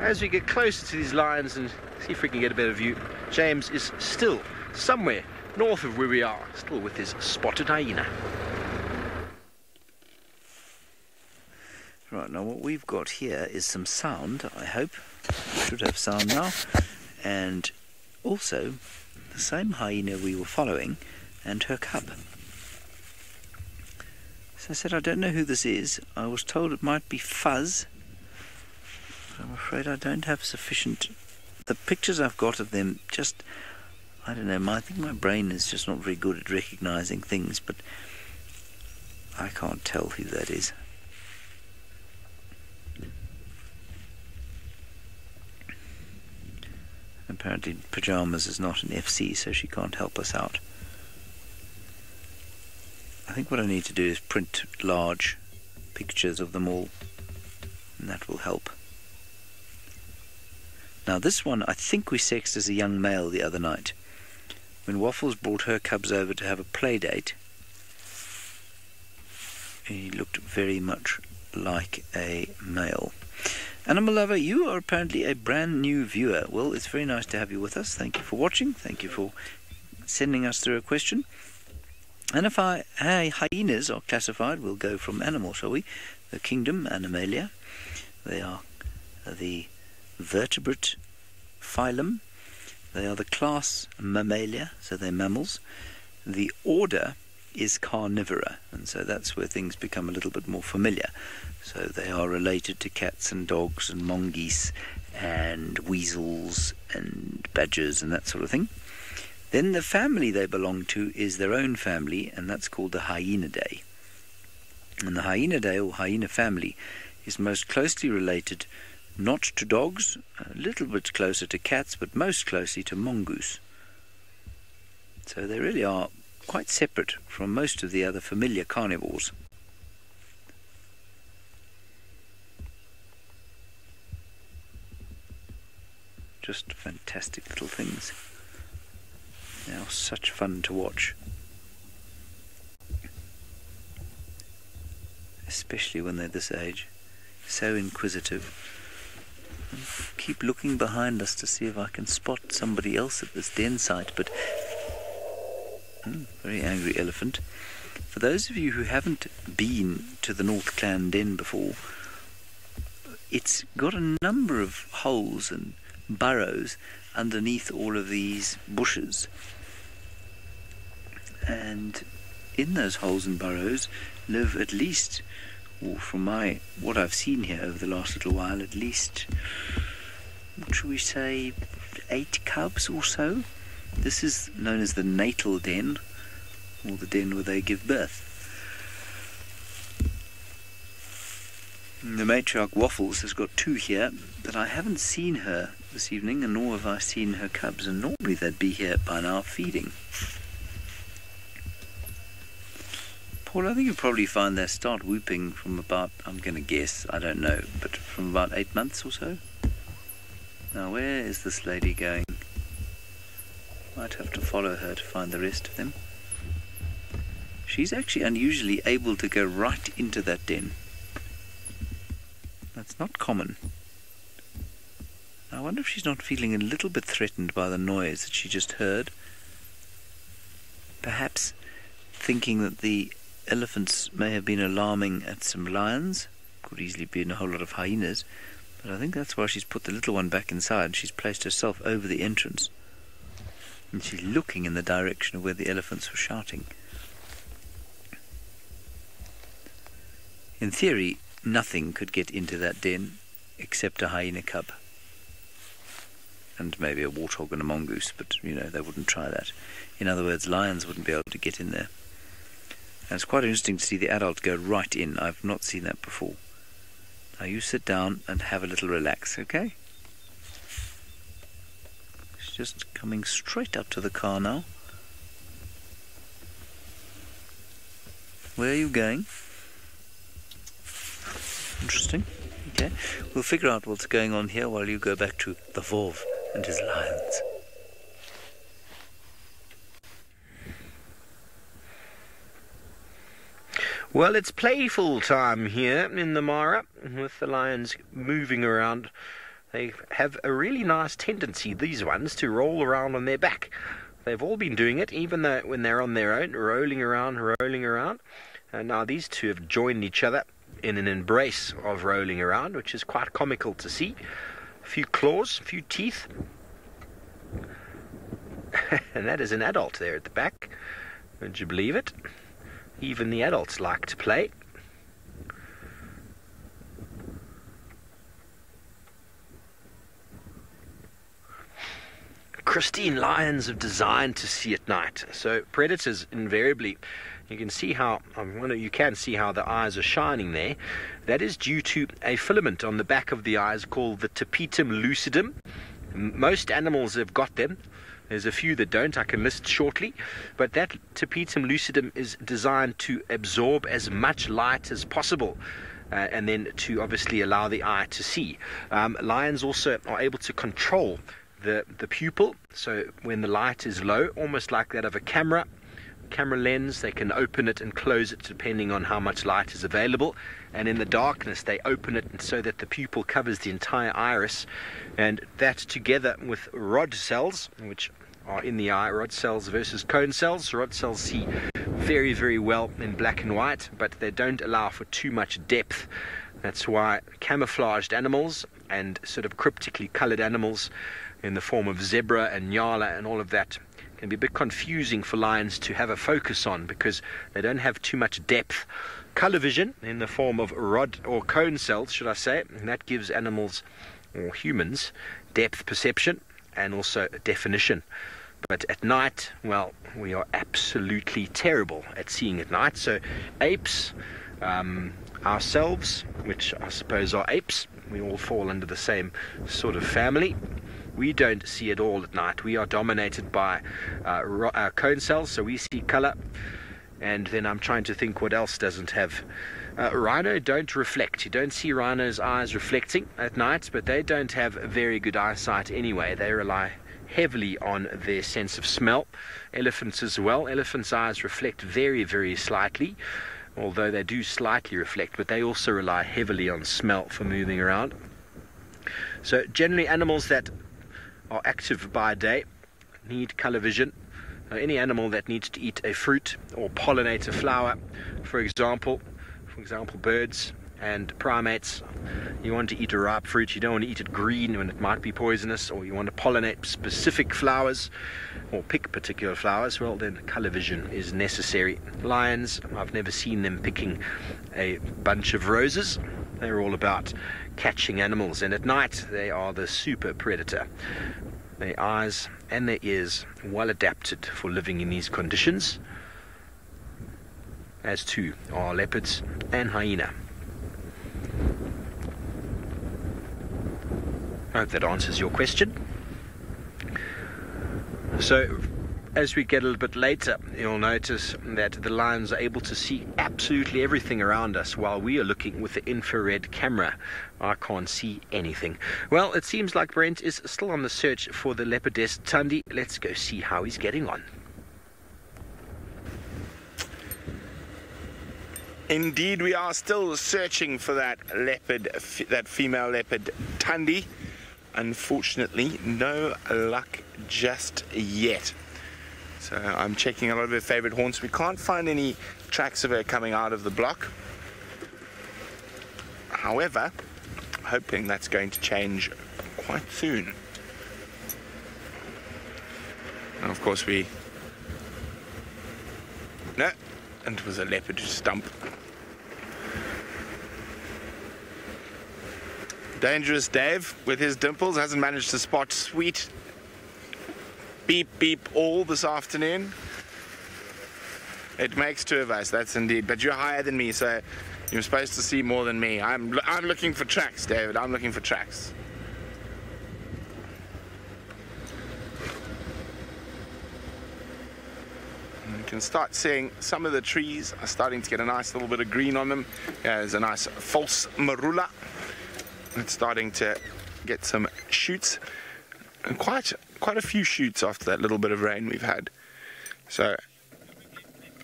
as we get closer to these lions and see if we can get a better view, James is still somewhere north of where we are, still with his spotted hyena. Right, now what we've got here is some sound, I hope. We should have sound now. And also the same hyena we were following and her cub. So I said, I don't know who this is. I was told it might be Fuzz. I'm afraid I don't have sufficient. The pictures I've got of them just, I don't know, I think my brain is just not very good at recognizing things, but I can't tell who that is. Apparently Pyjamas is not an FC, so she can't help us out. I think what I need to do is print large pictures of them all, and that will help. Now this one I think we sexed as a young male the other night. When Waffles brought her cubs over to have a play date, he looked very much like a male. Animal lover, you are apparently a brand new viewer. Well, it's very nice to have you with us. Thank you for watching. Thank you for sending us through a question. And if hyenas are classified, we'll go from animal, shall we? The kingdom, Animalia. They are the vertebrate phylum. They are the class Mammalia, so they're mammals. The order is Carnivora, and so that's where things become a little bit more familiar. So they are related to cats and dogs and mongoose and weasels and badgers and that sort of thing. Then the family they belong to is their own family, and that's called the Hyenidae. And the Hyenidae, or hyena family, is most closely related not to dogs, a little bit closer to cats, but most closely to mongoose. So they really are quite separate from most of the other familiar carnivores. Just fantastic little things. They are such fun to watch. Especially when they're this age. So inquisitive. Keep looking behind us to see if I can spot somebody else at this den site, but very angry elephant. For those of you who haven't been to the North Clan den before, it's got a number of holes and burrows underneath all of these bushes, and in those holes and burrows live at least, from what I've seen here over the last little while, at least, what should we say, 8 cubs or so. This is known as the natal den, or the den where they give birth. The matriarch Waffles has got 2 here, but I haven't seen her this evening, and nor have I seen her cubs, and normally they'd be here by now feeding. Paul, I think you'll probably find they start whooping from about, I'm going to guess, I don't know, but from about 8 months or so. Now where is this lady going? Might have to follow her to find the rest of them. She's actually unusually able to go right into that den. That's not common. I wonder if she's not feeling a little bit threatened by the noise that she just heard. Perhaps thinking that the elephants may have been alarming at some lions. Could easily be in a whole lot of hyenas. But I think that's why she's put the little one back inside. She's placed herself over the entrance. And she's looking in the direction of where the elephants were shouting. In theory, nothing could get into that den except a hyena cub. And maybe a warthog and a mongoose, but, you know, they wouldn't try that. In other words, lions wouldn't be able to get in there. And it's quite interesting to see the adult go right in. I've not seen that before. Now you sit down and have a little relax, okay? She's just coming straight up to the car now. Where are you going? Interesting. Okay, we'll figure out what's going on here while you go back to the Vov and his lions. Well, it's playful time here in the Mara, with the lions moving around. They have a really nice tendency, these ones, to roll around on their back. They've all been doing it, even though when they're on their own, rolling around. And now these two have joined each other in an embrace of rolling around, which is quite comical to see. A few claws, a few teeth. And that is an adult there at the back. Would you believe it? Even the adults like to play. Pristine lions are designed to see at night. So predators invariably, you can see how the eyes are shining there. That is due to a filament on the back of the eyes called the tapetum lucidum. Most animals have got them. There's a few that don't, I can list shortly. But that tapetum lucidum is designed to absorb as much light as possible. And then to obviously allow the eye to see. Lions also are able to control the pupil. So when the light is low, almost like that of a camera lens, they can open it and close it depending on how much light is available. And in the darkness, they open it so that the pupil covers the entire iris. And that, together with rod cells, which are in the eye, rod cells versus cone cells. Rod cells see very, very well in black and white, but they don't allow for too much depth. That's why camouflaged animals and sort of cryptically colored animals in the form of zebra and nyala and all of that can be a bit confusing for lions to have a focus on, because they don't have too much depth. Color vision in the form of rod or cone cells, should I say, and that gives animals or humans depth perception and also definition. But at night, well, we are absolutely terrible at seeing at night. So apes, ourselves, which I suppose are apes, we all fall under the same sort of family. We don't see at all at night. We are dominated by cone cells, so we see color. And then I'm trying to think what else doesn't have. Rhino don't reflect. You don't see rhino's eyes reflecting at night, but they don't have very good eyesight anyway. They rely heavily on their sense of smell. Elephants as well. Elephants' eyes reflect very, very slightly, although they do slightly reflect, but they also rely heavily on smell for moving around. So generally animals that are active by day need color vision. Any animal that needs to eat a fruit or pollinate a flower, for example birds and primates, you want to eat a ripe fruit, you don't want to eat it green when it might be poisonous, or you want to pollinate specific flowers or pick particular flowers, well then color vision is necessary. Lions, I've never seen them picking a bunch of roses. They're all about catching animals, and at night they are the super predator. Their eyes and their ears well adapted for living in these conditions, as too are leopards and hyena. I hope that answers your question. So as we get a little bit later, you'll notice that the lions are able to see absolutely everything around us while we are looking with the infrared camera. I can't see anything. Well, it seems like Brent is still on the search for the leopardess Thandi. Let's go see how he's getting on. Indeed, we are still searching for that leopard, that female leopard Thandi. Unfortunately, no luck just yet. So I'm checking a lot of her favorite haunts. We can't find any tracks of her coming out of the block. However, hoping that's going to change quite soon. And of course no, and it was a leopard stump. Dangerous Dave, with his dimples, hasn't managed to spot sweet beep beep all this afternoon. It makes two of us, that's indeed. But you're higher than me, so you're supposed to see more than me. I'm looking for tracks, David. I'm looking for tracks. You can start seeing some of the trees are starting to get a nice little bit of green on them. There's a nice false marula. It's starting to get some shoots, and quite a few shoots after that little bit of rain we've had. So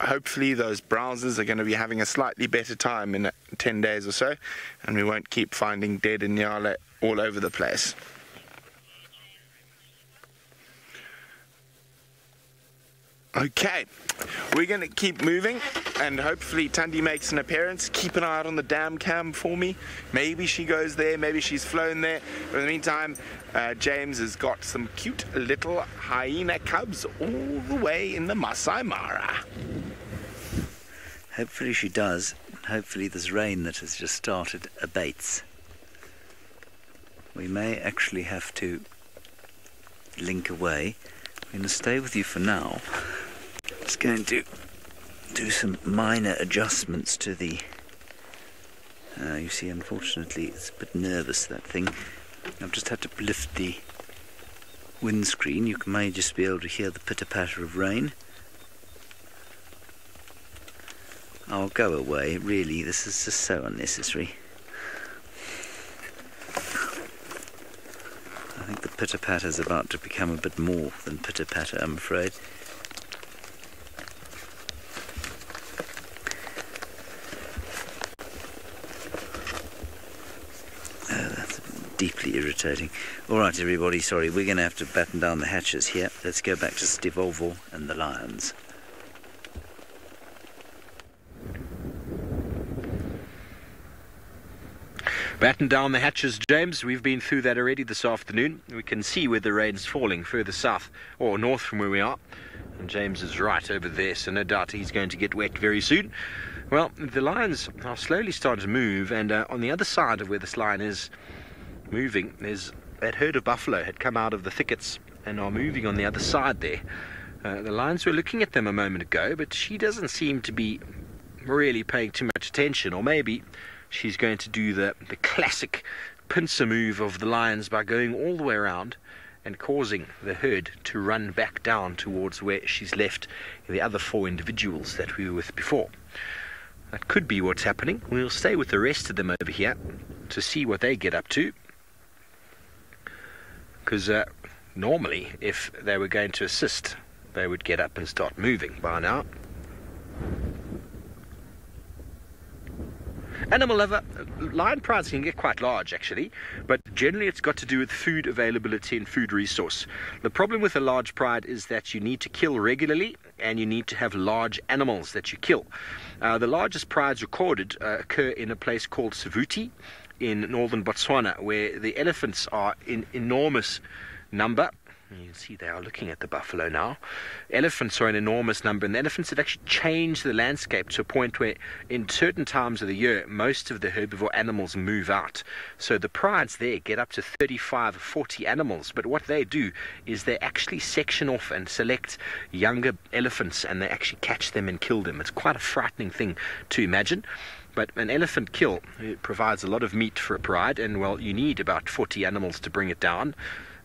hopefully those browsers are going to be having a slightly better time in 10 days or so, and we won't keep finding dead inyala all over the place. Okay, we're going to keep moving, and hopefully Thandi makes an appearance. Keep an eye out on the dam cam for me. Maybe she goes there, maybe she's flown there. But in the meantime, James has got some cute little hyena cubs all the way in the Masai Mara. Hopefully she does. Hopefully this rain that has just started abates. We may actually have to link away. I'm going to stay with you for now. Just going to do some minor adjustments to the you see, unfortunately it's a bit nervous, that thing. I've just had to lift the windscreen. You may just be able to hear the pitter-patter of rain. I'll go away, really, this is just so unnecessary. I think the pitter-patter is about to become a bit more than pitter-patter, I'm afraid. Deeply irritating. Alright everybody, sorry, we're going to have to batten down the hatches here. Let's go back to Stivovo and the lions. Batten down the hatches, James. We've been through that already this afternoon. We can see where the rain's falling further south or north from where we are. And James is right over there, so no doubt he's going to get wet very soon. Well, the lions are slowly starting to move, and on the other side of where this lion is moving, there's that herd of buffalo had come out of the thickets and are moving on the other side there. The lions were looking at them a moment ago, but she doesn't seem to be really paying too much attention, or maybe she's going to do the classic pincer move of the lions by going all the way around and causing the herd to run back down towards where she's left the other four individuals that we were with before. That could be what's happening. We'll stay with the rest of them over here to see what they get up to. Because normally, if they were going to assist, they would get up and start moving by now. Animal lover, lion prides can get quite large actually, but generally it's got to do with food availability and food resource. The problem with a large pride is that you need to kill regularly and you need to have large animals that you kill. The largest prides recorded occur in a place called Savuti in northern Botswana, where the elephants are in enormous number. You can see they are looking at the buffalo now. Elephants are an enormous number, and the elephants have actually changed the landscape to a point where in certain times of the year most of the herbivore animals move out. So the prides there get up to 35 or 40 animals, but what they do is they actually section off and select younger elephants and they actually catch them and kill them. It's quite a frightening thing to imagine. But an elephant kill provides a lot of meat for a pride, and well, you need about 40 animals to bring it down.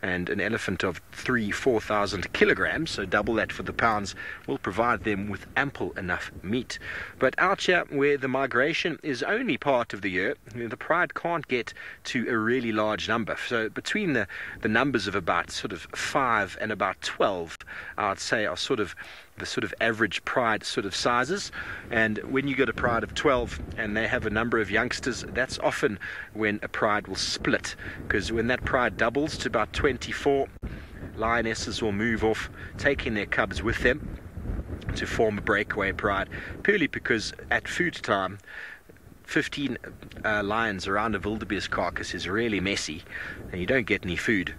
and an elephant of 4,000 kilograms, so double that for the pounds, will provide them with ample enough meat. But out here, where the migration is only part of the year, the pride can't get to a really large number. So between the numbers of about sort of 5 and about 12, I'd say are sort of the sort of average pride sort of sizes. And when you get a pride of 12 and they have a number of youngsters, that's often when a pride will split, because when that pride doubles to about 24, lionesses will move off, taking their cubs with them to form a breakaway pride, purely because at food time 15 lions around a wildebeest carcass is really messy and you don't get any food.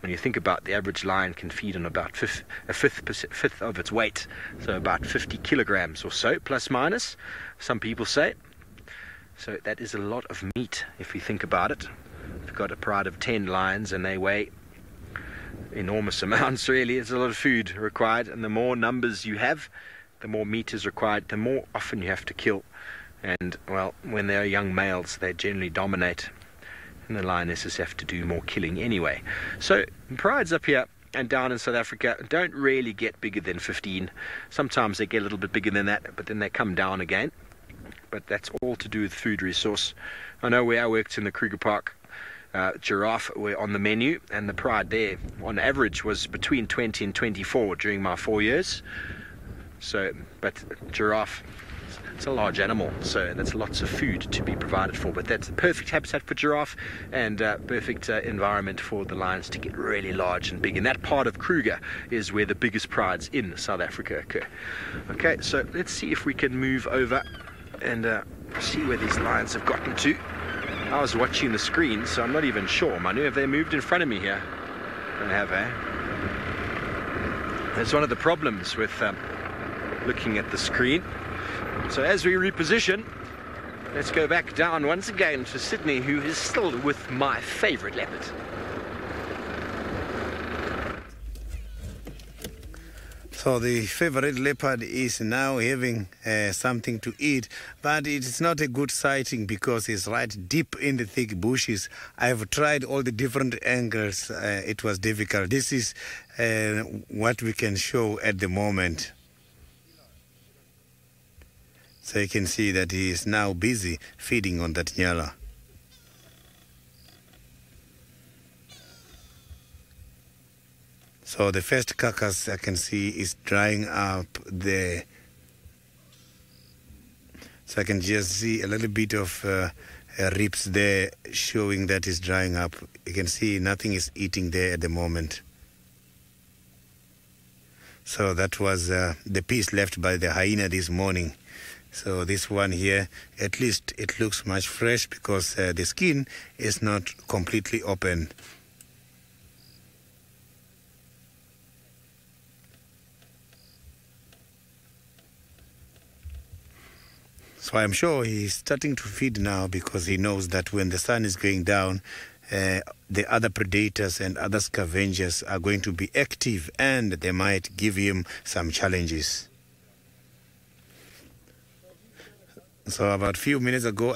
When you think about the average lion can feed on about a fifth of its weight, so about 50 kilograms or so, plus minus, some people say. So that is a lot of meat if you think about it. If you've got a pride of 10 lions and they weigh enormous amounts, really, it's a lot of food required, and the more numbers you have, the more meat is required, the more often you have to kill. And, well, when they're young males, they generally dominate, and the lionesses have to do more killing anyway. So prides up here and down in South Africa don't really get bigger than 15. Sometimes they get a little bit bigger than that, but then they come down again. But that's all to do with food resource. I know where I worked in the Kruger Park, giraffe were on the menu, and the pride there on average was between 20 and 24 during my 4 years. So, but giraffe, it's a large animal, so that's lots of food to be provided for. But that's the perfect habitat for giraffe, and perfect environment for the lions to get really large and big. And that part of Kruger is where the biggest prides in South Africa occur. Okay, so let's see if we can move over and see where these lions have gotten to. I was watching the screen, so I'm not even sure. Manu, have they moved in front of me here? They have, eh? That's one of the problems with looking at the screen. So as we reposition, let's go back down once again to Sydney, who is still with my favorite leopard. So the favorite leopard is now having something to eat, but it's not a good sighting because it's right deep in the thick bushes. I've tried all the different angles. It was difficult. This is what we can show at the moment. So you can see that he is now busy feeding on that nyala. So the first carcass I can see is drying up there. So I can just see a little bit of ribs there showing that it's drying up. You can see nothing is eating there at the moment. So that was the piece left by the hyena this morning. So this one here, at least it looks much fresh because the skin is not completely open. So I'm sure he's starting to feed now because he knows that when the sun is going down, the other predators and other scavengers are going to be active and they might give him some challenges. So about a few minutes ago,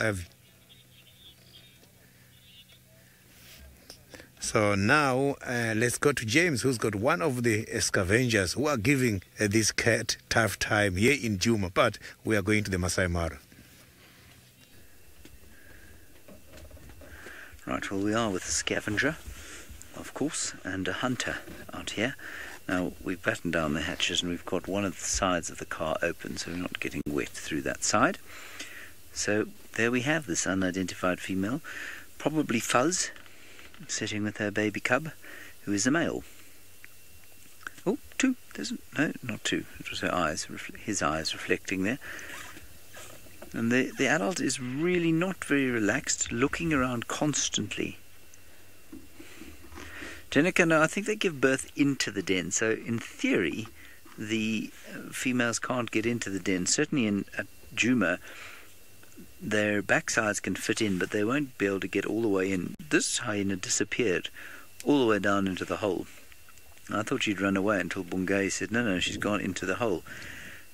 So now let's go to James, who's got one of the scavengers who are giving this cat tough time here in Djuma, but we are going to the Masai Mara. Right, well, we are with a scavenger, of course, and a hunter out here. Now, we've battened down the hatches and we've got one of the sides of the car open, so we're not getting wet through that side. So there we have this unidentified female, probably Fuzz, sitting with her baby cub, who is a male. Oh, two. No, not two. It was her eyes, his eyes reflecting there. And the adult is really not very relaxed, looking around constantly. Jenica, no, I think they give birth into the den, so in theory the females can't get into the den. Certainly at Djuma their backsides can fit in, but they won't be able to get all the way in. This hyena disappeared all the way down into the hole. I thought she'd run away until Bungay said, no, she's gone into the hole.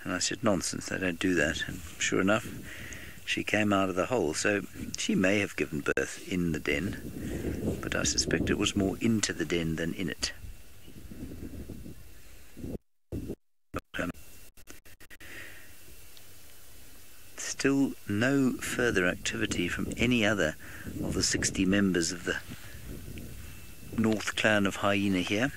And I said, nonsense, they don't do that. And sure enough, she came out of the hole. So she may have given birth in the den. but I suspect it was more into the den than in it. Still no further activity from any other of the 60 members of the North Clan of Hyena here.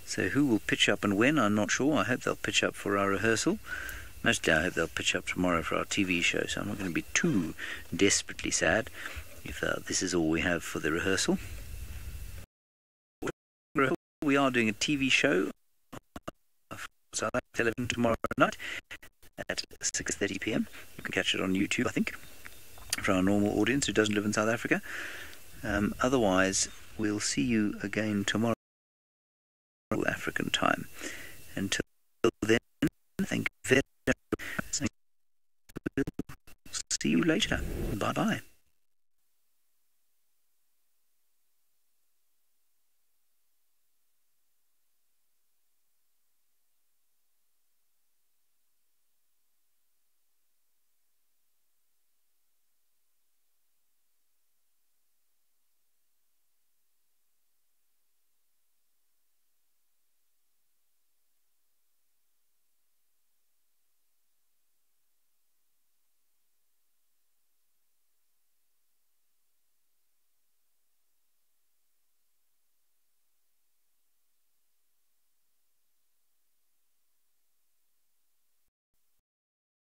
So who will pitch up and when, I'm not sure. I hope they'll pitch up for our rehearsal. Mostly I hope they'll pitch up tomorrow for our TV show, so I'm not going to be too desperately sad if this is all we have for the rehearsal. We are doing a TV show for South Africa Television tomorrow night at 6:30 p.m. You can catch it on YouTube, I think, for our normal audience who doesn't live in South Africa. Otherwise, we'll see you again tomorrow African time. Until then, thank you very much. We'll see you later. Bye-bye.